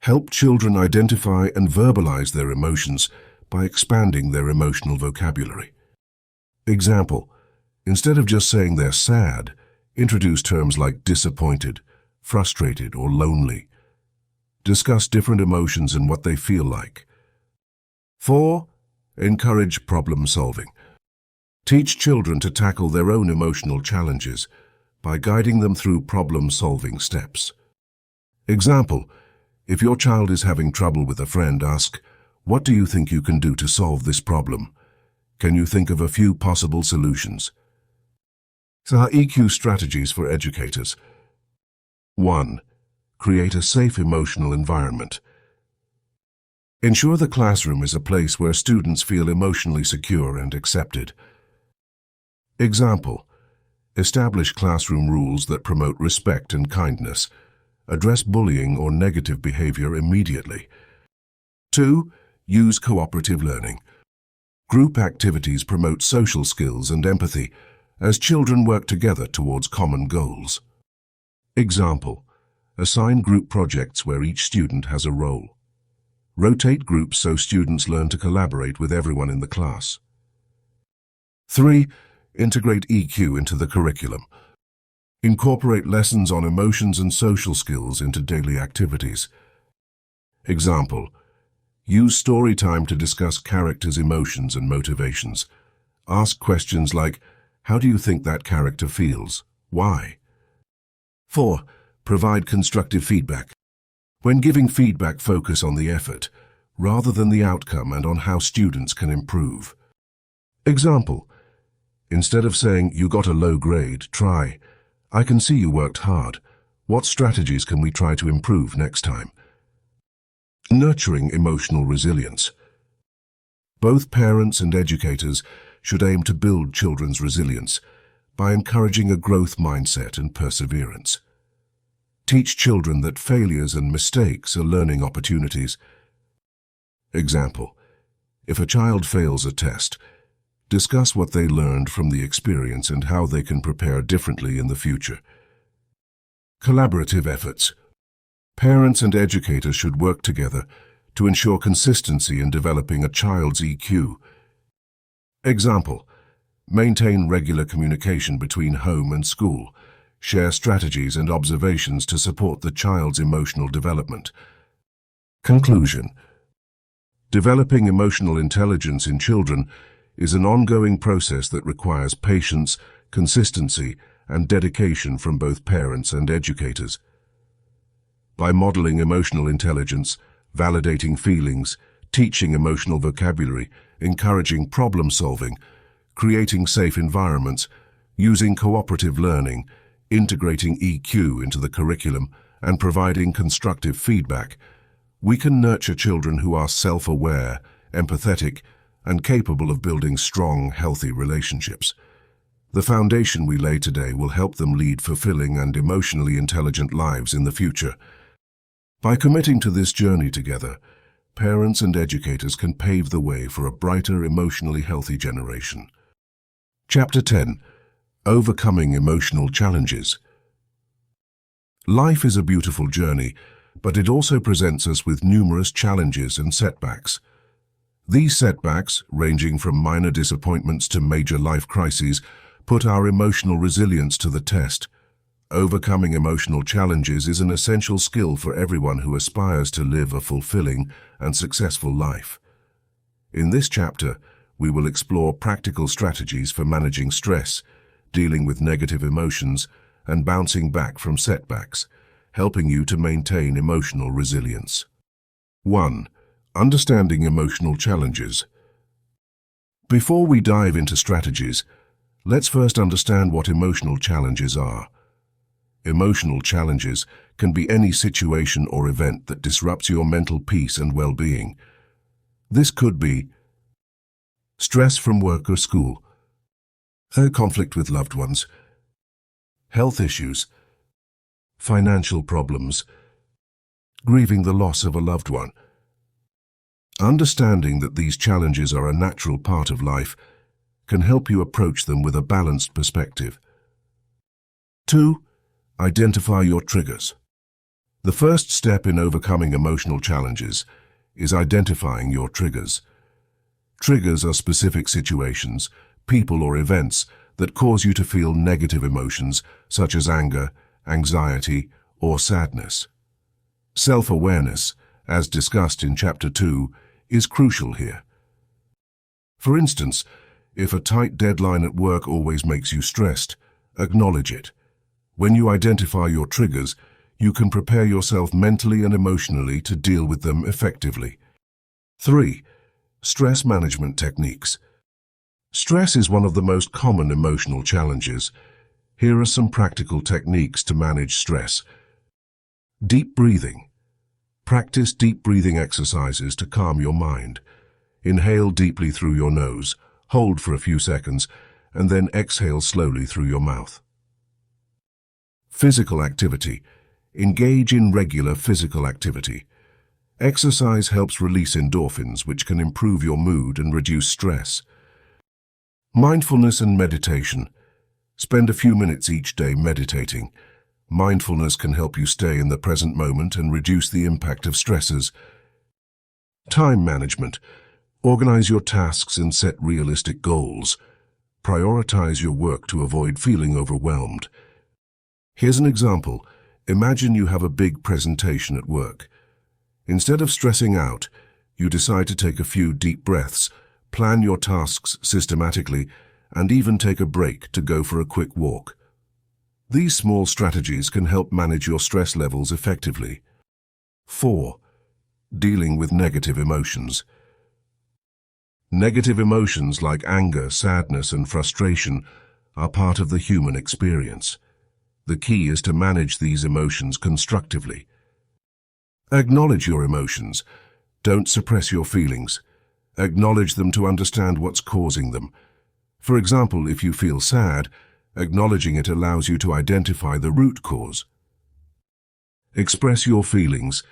Help children identify and verbalize their emotions by expanding their emotional vocabulary. Example: instead of just saying they're sad, introduce terms like disappointed, frustrated, or lonely. Discuss different emotions and what they feel like. 4. Encourage problem solving. Teach children to tackle their own emotional challenges by guiding them through problem-solving steps. Example, if your child is having trouble with a friend, ask, "What do you think you can do to solve this problem? Can you think of a few possible solutions?" So our EQ strategies for educators. 1. Create a safe emotional environment. Ensure the classroom is a place where students feel emotionally secure and accepted. Example, establish classroom rules that promote respect and kindness. Address bullying or negative behavior immediately. 2. Use cooperative learning. Group activities promote social skills and empathy as children work together towards common goals. Example, assign group projects where each student has a role. Rotate groups so students learn to collaborate with everyone in the class. 3. Integrate EQ into the curriculum. Incorporate lessons on emotions and social skills into daily activities. Example, use story time to discuss characters' emotions and motivations. Ask questions like, "How do you think that character feels? Why?" 4. Provide constructive feedback. When giving feedback, focus on the effort, rather than the outcome, and on how students can improve. Example, instead of saying, "You got a low grade," try, "I can see you worked hard. What strategies can we try to improve next time?" Nurturing emotional resilience. Both parents and educators should aim to build children's resilience by encouraging a growth mindset and perseverance. Teach children that failures and mistakes are learning opportunities. Example, if a child fails a test, discuss what they learned from the experience and how they can prepare differently in the future. Collaborative efforts. Parents and educators should work together to ensure consistency in developing a child's EQ. Example, maintain regular communication between home and school. Share strategies and observations to support the child's emotional development. Conclusion. Developing emotional intelligence in children is an ongoing process that requires patience, consistency, and dedication from both parents and educators. By modeling emotional intelligence, validating feelings, teaching emotional vocabulary, encouraging problem solving, creating safe environments, using cooperative learning, integrating EQ into the curriculum, and providing constructive feedback, we can nurture children who are self-aware, empathetic, and capable of building strong, healthy relationships. The foundation we lay today will help them lead fulfilling and emotionally intelligent lives in the future. By committing to this journey together, parents and educators can pave the way for a brighter, emotionally healthy generation. Chapter 10. Overcoming emotional challenges. Life is a beautiful journey, but it also presents us with numerous challenges and setbacks. These setbacks, ranging from minor disappointments to major life crises, put our emotional resilience to the test. Overcoming emotional challenges is an essential skill for everyone who aspires to live a fulfilling and successful life. In this chapter, we will explore practical strategies for managing stress, dealing with negative emotions, and bouncing back from setbacks, helping you to maintain emotional resilience. 1. Understanding emotional challenges. Before we dive into strategies, let's first understand what emotional challenges are. Emotional challenges can be any situation or event that disrupts your mental peace and well-being. This could be stress from work or school, a conflict with loved ones, health issues, financial problems, grieving the loss of a loved one. Understanding that these challenges are a natural part of life can help you approach them with a balanced perspective. 2. Identify your triggers. The first step in overcoming emotional challenges is identifying your triggers. Triggers are specific situations, people or events that cause you to feel negative emotions such as anger, anxiety, or sadness. Self-awareness, as discussed in Chapter 2, is crucial here. For instance, if a tight deadline at work always makes you stressed, acknowledge it. When you identify your triggers, you can prepare yourself mentally and emotionally to deal with them effectively. 3. Stress management techniques. Stress is one of the most common emotional challenges. Here are some practical techniques to manage stress. Deep breathing. Practice deep breathing exercises to calm your mind. Inhale deeply through your nose, hold for a few seconds, and then exhale slowly through your mouth. Physical activity. Engage in regular physical activity. Exercise helps release endorphins, which can improve your mood and reduce stress. Mindfulness and meditation. Spend a few minutes each day meditating. Mindfulness can help you stay in the present moment and reduce the impact of stressors. Time management. Organize your tasks and set realistic goals. Prioritize your work to avoid feeling overwhelmed. Here's an example. Imagine you have a big presentation at work. Instead of stressing out, you decide to take a few deep breaths, plan your tasks systematically, and even take a break to go for a quick walk. These small strategies can help manage your stress levels effectively. 4. Dealing with negative emotions. Negative emotions like anger, sadness, and frustration are part of the human experience. The key is to manage these emotions constructively. Acknowledge your emotions. Don't suppress your feelings. Acknowledge them to understand what's causing them. For example, if you feel sad, acknowledging it allows you to identify the root cause. Express your feelings.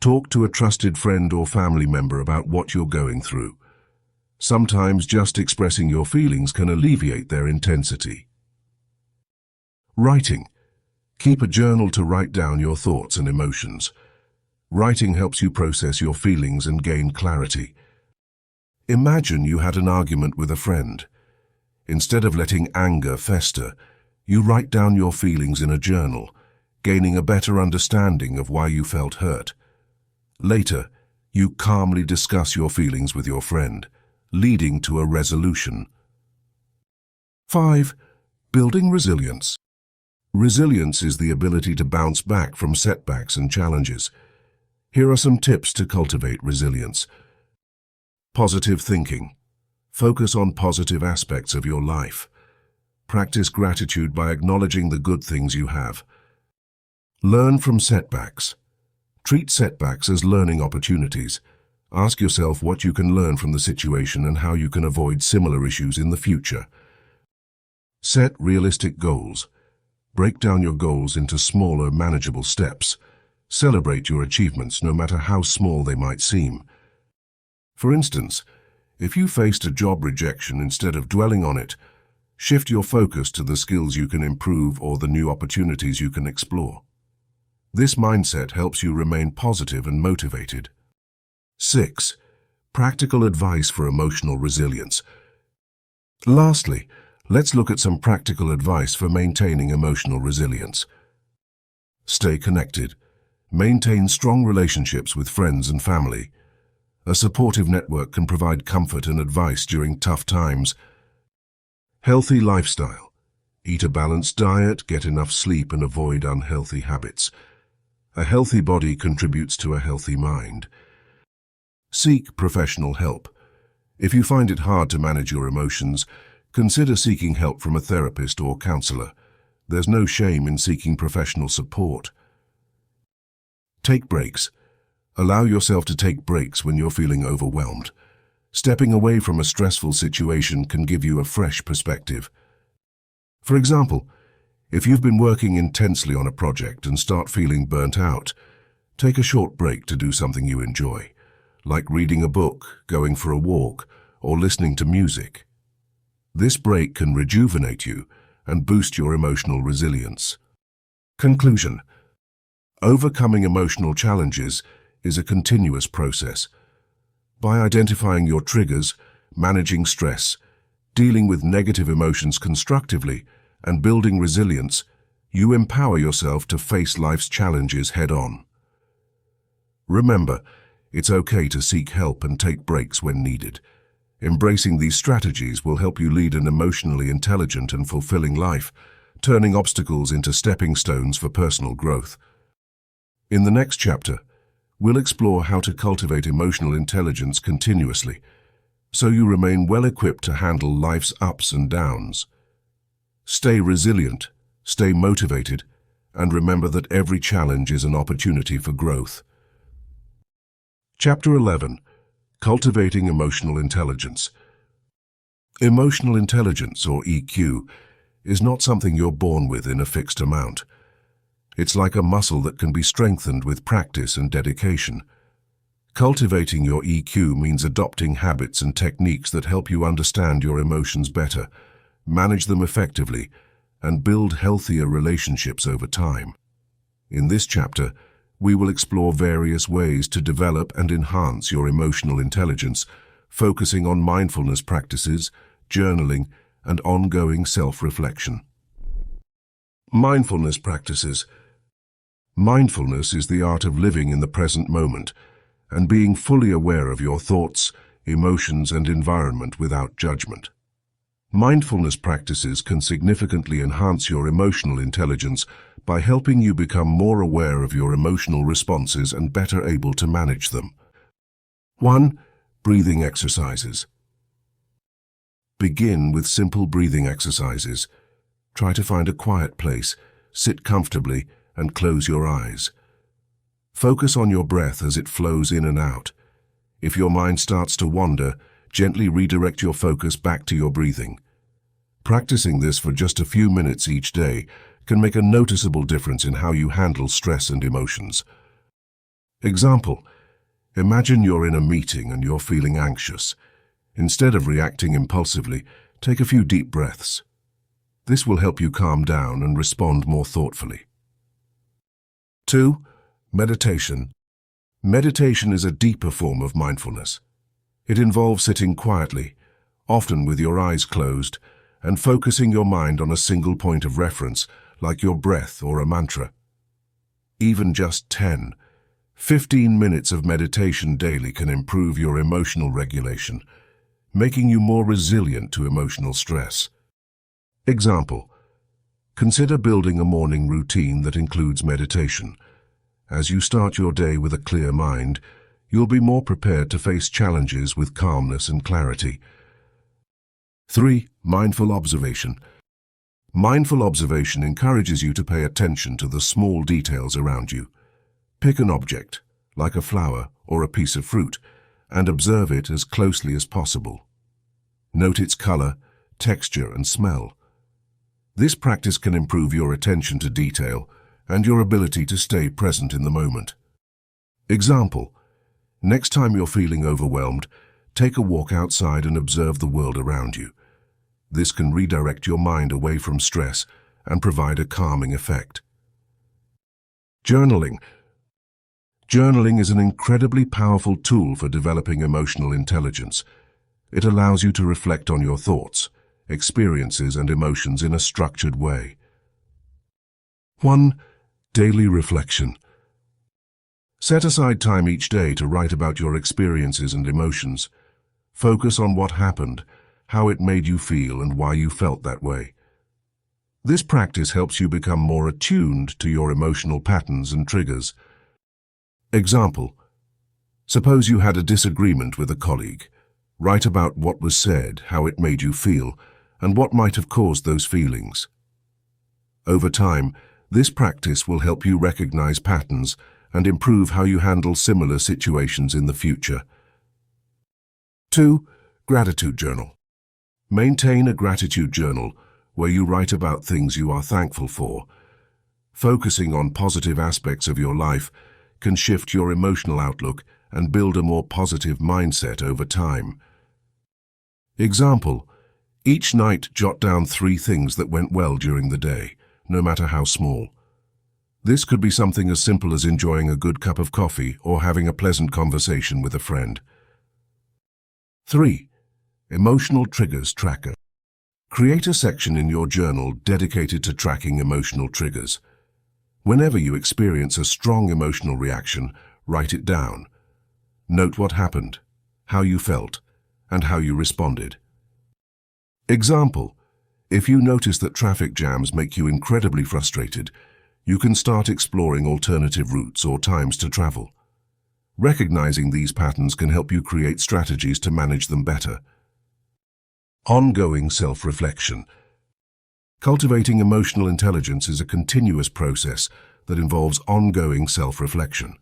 Talk to a trusted friend or family member about what you're going through. Sometimes just expressing your feelings can alleviate their intensity. Writing. Keep a journal to write down your thoughts and emotions. Writing helps you process your feelings and gain clarity. Imagine you had an argument with a friend. Instead of letting anger fester, you write down your feelings in a journal, gaining a better understanding of why you felt hurt. Later, you calmly discuss your feelings with your friend, leading to a resolution. 5. Building resilience. Resilience is the ability to bounce back from setbacks and challenges. Here are some tips to cultivate resilience. Positive thinking. Focus on positive aspects of your life. Practice gratitude by acknowledging the good things you have. Learn from setbacks. Treat setbacks as learning opportunities. Ask yourself what you can learn from the situation and how you can avoid similar issues in the future. Set realistic goals. Break down your goals into smaller, manageable steps. Celebrate your achievements, no matter how small they might seem. For instance, if you faced a job rejection, instead of dwelling on it, shift your focus to the skills you can improve or the new opportunities you can explore. This mindset helps you remain positive and motivated. 6. Practical advice for emotional resilience. Lastly, let's look at some practical advice for maintaining emotional resilience. Stay connected. Maintain strong relationships with friends and family. A supportive network can provide comfort and advice during tough times. Healthy lifestyle. Eat a balanced diet, get enough sleep, and avoid unhealthy habits. A healthy body contributes to a healthy mind. Seek professional help. If you find it hard to manage your emotions, consider seeking help from a therapist or counselor. There's no shame in seeking professional support. Take breaks. Allow yourself to take breaks when you're feeling overwhelmed. Stepping away from a stressful situation can give you a fresh perspective. For example, if you've been working intensely on a project and start feeling burnt out, take a short break to do something you enjoy, like reading a book, going for a walk, or listening to music. This break can rejuvenate you and boost your emotional resilience. Conclusion. Overcoming emotional challenges is a continuous process. By identifying your triggers, managing stress, dealing with negative emotions constructively, and building resilience, You empower yourself to face life's challenges head-on. Remember, it's okay to seek help and take breaks when needed. Embracing these strategies will help you lead an emotionally intelligent and fulfilling life, turning obstacles into stepping stones for personal growth. In the next chapter, we'll explore how to cultivate emotional intelligence continuously, so you remain well-equipped to handle life's ups and downs. Stay resilient, stay motivated, and remember that every challenge is an opportunity for growth. Chapter 11. Cultivating Emotional Intelligence. Emotional intelligence, or EQ, is not something you're born with in a fixed amount. It's like a muscle that can be strengthened with practice and dedication. Cultivating your EQ means adopting habits and techniques that help you understand your emotions better, manage them effectively, and build healthier relationships over time. In this chapter, we will explore various ways to develop and enhance your emotional intelligence, focusing on mindfulness practices, journaling, and ongoing self-reflection. Mindfulness practices. Mindfulness is the art of living in the present moment and being fully aware of your thoughts, emotions, and environment without judgment. Mindfulness practices can significantly enhance your emotional intelligence by helping you become more aware of your emotional responses and better able to manage them. 1. Breathing exercises. Begin with simple breathing exercises. Try to find a quiet place, sit comfortably, and close your eyes. Focus on your breath as it flows in and out. If your mind starts to wander, gently redirect your focus back to your breathing. Practicing this for just a few minutes each day can make a noticeable difference in how you handle stress and emotions. Example: imagine you're in a meeting and you're feeling anxious. Instead of reacting impulsively, take a few deep breaths. This will help you calm down and respond more thoughtfully. 2. Meditation. Meditation is a deeper form of mindfulness. It involves sitting quietly, often with your eyes closed, and focusing your mind on a single point of reference, like your breath or a mantra. Even just 10-15 minutes of meditation daily can improve your emotional regulation, making you more resilient to emotional stress. Example: consider building a morning routine that includes meditation. As you start your day with a clear mind, you'll be more prepared to face challenges with calmness and clarity. 3. Mindful observation. Mindful observation encourages you to pay attention to the small details around you. Pick an object, like a flower or a piece of fruit, and observe it as closely as possible. Note its color, texture, and smell. This practice can improve your attention to detail and your ability to stay present in the moment. Example: next time you're feeling overwhelmed, take a walk outside and observe the world around you. This can redirect your mind away from stress and provide a calming effect. Journaling. Journaling is an incredibly powerful tool for developing emotional intelligence. It allows you to reflect on your thoughts, experiences, and emotions in a structured way. 1. Daily reflection. Set aside time each day to write about your experiences and emotions. Focus on what happened, how it made you feel, and why you felt that way. This practice helps you become more attuned to your emotional patterns and triggers. Example: suppose you had a disagreement with a colleague. Write about what was said, how it made you feel, and what might have caused those feelings. Over time, this practice will help you recognize patterns and improve how you handle similar situations in the future. 2. Gratitude journal. Maintain a gratitude journal where you write about things you are thankful for. Focusing on positive aspects of your life can shift your emotional outlook and build a more positive mindset over time. Example: each night jot down 3 things that went well during the day, no matter how small. This could be something as simple as enjoying a good cup of coffee or having a pleasant conversation with a friend. 3. Emotional triggers tracker. Create a section in your journal dedicated to tracking emotional triggers. Whenever you experience a strong emotional reaction, write it down. Note what happened, how you felt, and how you responded. Example: if you notice that traffic jams make you incredibly frustrated, you can start exploring alternative routes or times to travel. Recognizing these patterns can help you create strategies to manage them better. Ongoing self-reflection. Cultivating emotional intelligence is a continuous process that involves ongoing self-reflection.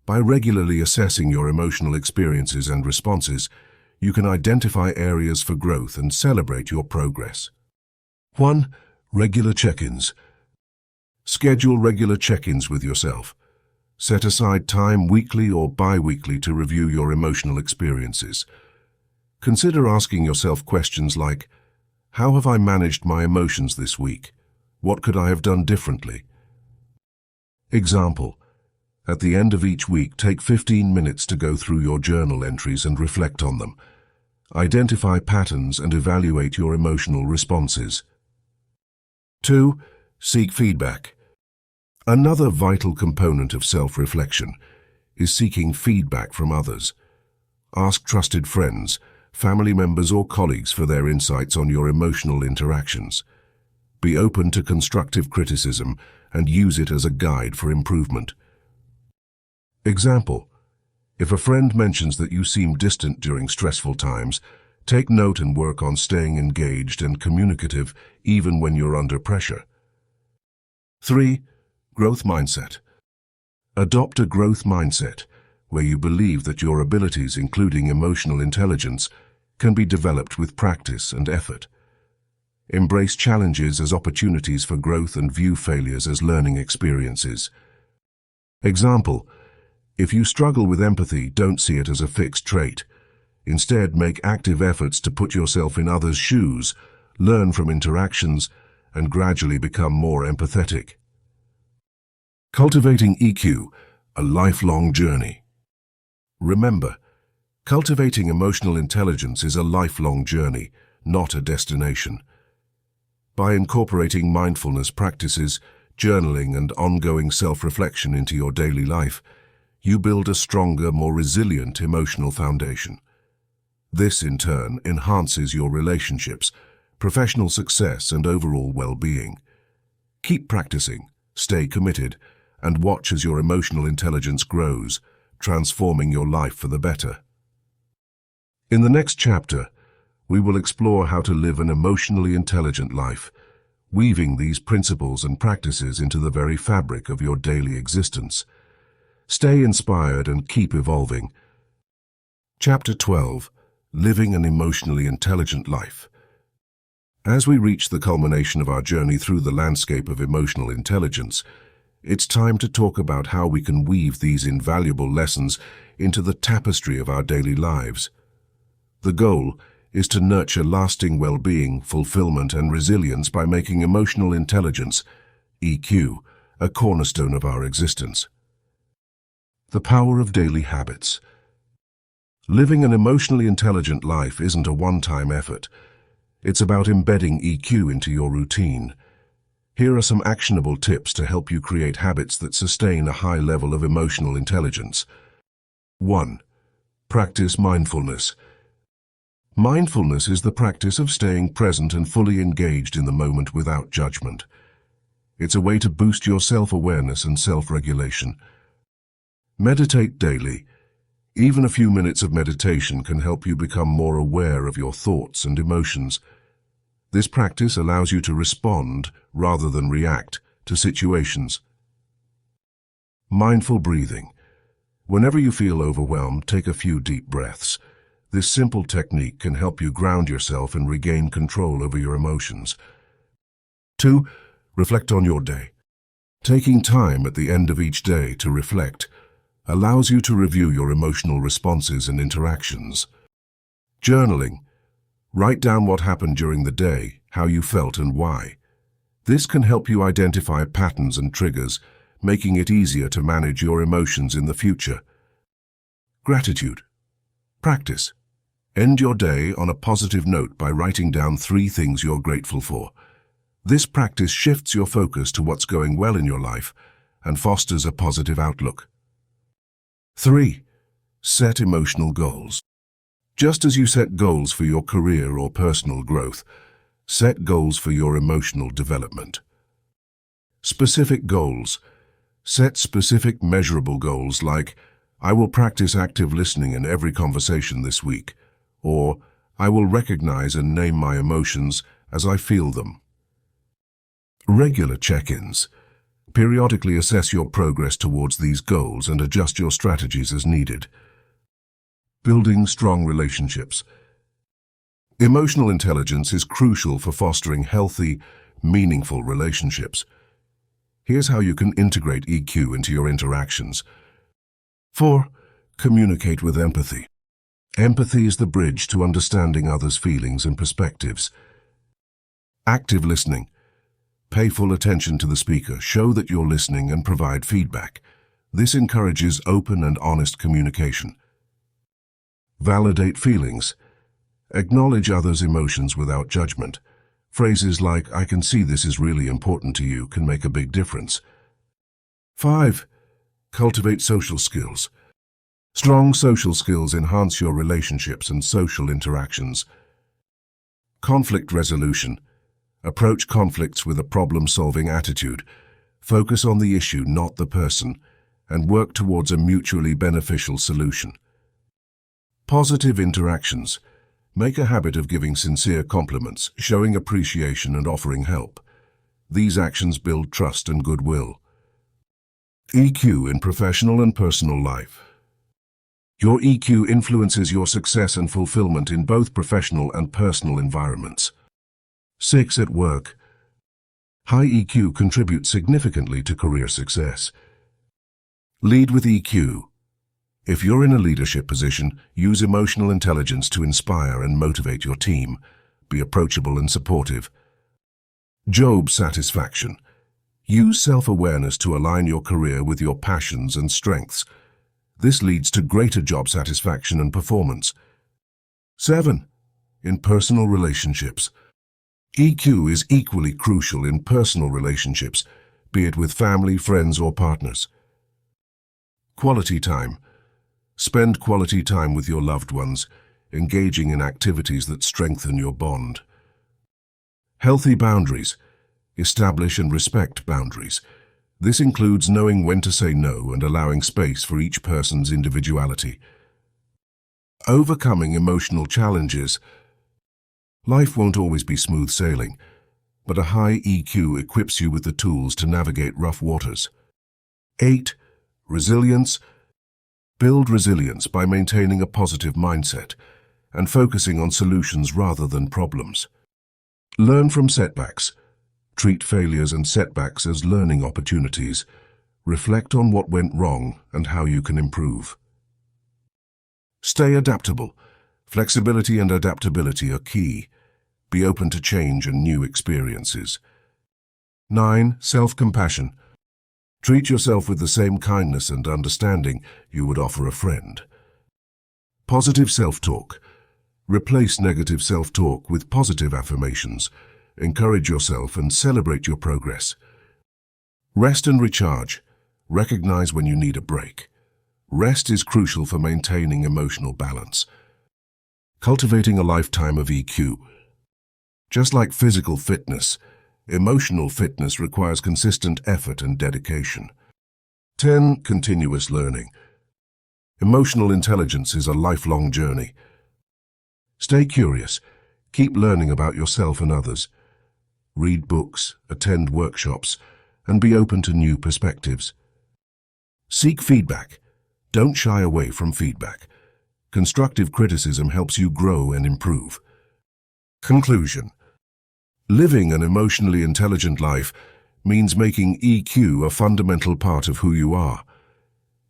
By regularly assessing your emotional experiences and responses, you can identify areas for growth and celebrate your progress. 1. Regular check-ins. Schedule regular check-ins with yourself. Set aside time weekly or bi-weekly to review your emotional experiences. Consider asking yourself questions like, how have I managed my emotions this week? What could I have done differently? Example: at the end of each week, take 15 minutes to go through your journal entries and reflect on them. Identify patterns and evaluate your emotional responses. 2. Seek feedback. Another vital component of self-reflection is seeking feedback from others. Ask trusted friends, family members, or colleagues for their insights on your emotional interactions. Be open to constructive criticism and use it as a guide for improvement. Example: if a friend mentions that you seem distant during stressful times, take note and work on staying engaged and communicative even when you're under pressure. 3. Growth mindset. Adopt a growth mindset where you believe that your abilities, including emotional intelligence, can be developed with practice and effort. Embrace challenges as opportunities for growth and view failures as learning experiences. Example: if you struggle with empathy, don't see it as a fixed trait. Instead, make active efforts to put yourself in others' shoes, learn from interactions, and gradually become more empathetic. Cultivating EQ, a lifelong journey. Remember, cultivating emotional intelligence is a lifelong journey, not a destination. By incorporating mindfulness practices, journaling, and ongoing self-reflection into your daily life, you build a stronger, more resilient emotional foundation. This, in turn, enhances your relationships, professional success, and overall well-being. Keep practicing, stay committed, and watch as your emotional intelligence grows, transforming your life for the better. In the next chapter, we will explore how to live an emotionally intelligent life, weaving these principles and practices into the very fabric of your daily existence. Stay inspired and keep evolving. Chapter 12. Living an emotionally intelligent life. As we reach the culmination of our journey through the landscape of emotional intelligence, it's time to talk about how we can weave these invaluable lessons into the tapestry of our daily lives. The goal is to nurture lasting well-being, fulfillment, and resilience by making emotional intelligence, EQ, a cornerstone of our existence. The power of daily habits. Living an emotionally intelligent life isn't a one-time effort. It's about embedding EQ into your routine. Here are some actionable tips to help you create habits that sustain a high level of emotional intelligence. 1. Practice mindfulness. Mindfulness is the practice of staying present and fully engaged in the moment without judgment. It's a way to boost your self-awareness and self-regulation. Meditate daily. Even a few minutes of meditation can help you become more aware of your thoughts and emotions. This practice allows you to respond, rather than react, to situations. Mindful breathing. Whenever you feel overwhelmed, take a few deep breaths. This simple technique can help you ground yourself and regain control over your emotions. 2. Reflect on your day. Taking time at the end of each day to reflect allows you to review your emotional responses and interactions. Journaling. Write down what happened during the day, how you felt and why. This can help you identify patterns and triggers, making it easier to manage your emotions in the future. Gratitude. Practice. End your day on a positive note by writing down 3 things you're grateful for. This practice shifts your focus to what's going well in your life and fosters a positive outlook. 3. Set emotional goals. Just as you set goals for your career or personal growth, set goals for your emotional development. Specific goals. Set specific measurable goals like, I will practice active listening in every conversation this week, or I will recognize and name my emotions as I feel them. Regular check-ins. Periodically assess your progress towards these goals and adjust your strategies as needed. Building strong relationships. Emotional intelligence is crucial for fostering healthy, meaningful relationships. Here's how you can integrate EQ into your interactions. 4. Communicate with empathy. Empathy is the bridge to understanding others' feelings and perspectives. Active listening. Pay full attention to the speaker, show that you're listening, and provide feedback. This encourages open and honest communication. Validate feelings. Acknowledge others' emotions without judgment. Phrases like, I can see this is really important to you, can make a big difference. 5. Cultivate social skills. Strong social skills enhance your relationships and social interactions. Conflict resolution. Approach conflicts with a problem-solving attitude. Focus on the issue, not the person, and work towards a mutually beneficial solution. Positive interactions. Make a habit of giving sincere compliments, showing appreciation and offering help. These actions build trust and goodwill. EQ in professional and personal life. Your EQ influences your success and fulfillment in both professional and personal environments. 6. At work. High EQ contributes significantly to career success. Lead with EQ. If you're in a leadership position, use emotional intelligence to inspire and motivate your team. Be approachable and supportive. Job satisfaction. Use self-awareness to align your career with your passions and strengths. This leads to greater job satisfaction and performance. 7. In personal relationships. EQ is equally crucial in personal relationships, be it with family, friends, or partners. Quality time. Spend quality time with your loved ones, engaging in activities that strengthen your bond. Healthy boundaries. Establish and respect boundaries. This includes knowing when to say no and allowing space for each person's individuality. Overcoming emotional challenges. Life won't always be smooth sailing, but a high EQ equips you with the tools to navigate rough waters. 8. Resilience. Build resilience by maintaining a positive mindset and focusing on solutions rather than problems. Learn from setbacks. Treat failures and setbacks as learning opportunities. Reflect on what went wrong and how you can improve. Stay adaptable. Flexibility and adaptability are key. Be open to change and new experiences. 9. Self-compassion. Treat yourself with the same kindness and understanding you would offer a friend. Positive self-talk. Replace negative self-talk with positive affirmations. Encourage yourself and celebrate your progress. Rest and recharge. Recognize when you need a break. Rest is crucial for maintaining emotional balance. Cultivating a lifetime of EQ. Just like physical fitness, emotional fitness requires consistent effort and dedication. 10. Continuous learning. Emotional intelligence is a lifelong journey. Stay curious. Keep learning about yourself and others. Read books, attend workshops, and be open to new perspectives. Seek feedback. Don't shy away from feedback. Constructive criticism helps you grow and improve. Conclusion. Living an emotionally intelligent life means making EQ a fundamental part of who you are.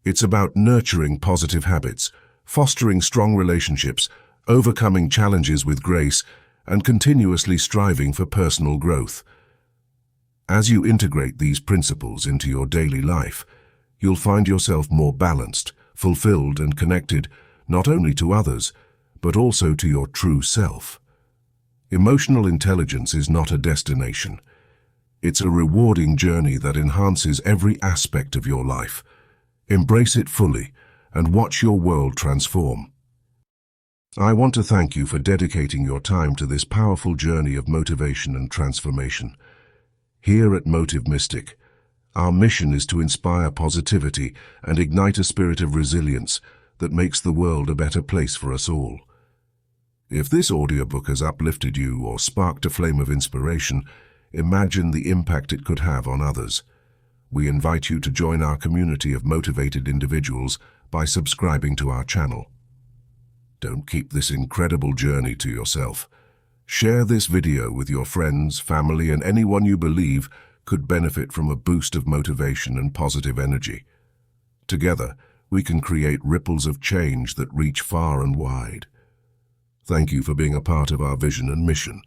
It's about nurturing positive habits, fostering strong relationships, overcoming challenges with grace, and continuously striving for personal growth. As you integrate these principles into your daily life, you'll find yourself more balanced, fulfilled, and connected not only to others, but also to your true self. Emotional intelligence is not a destination. It's a rewarding journey that enhances every aspect of your life. Embrace it fully and watch your world transform. I want to thank you for dedicating your time to this powerful journey of motivation and transformation. Here at Motive Mystic, our mission is to inspire positivity and ignite a spirit of resilience that makes the world a better place for us all. If this audiobook has uplifted you or sparked a flame of inspiration, imagine the impact it could have on others. We invite you to join our community of motivated individuals by subscribing to our channel. Don't keep this incredible journey to yourself. Share this video with your friends, family, and anyone you believe could benefit from a boost of motivation and positive energy. Together, we can create ripples of change that reach far and wide. Thank you for being a part of our vision and mission.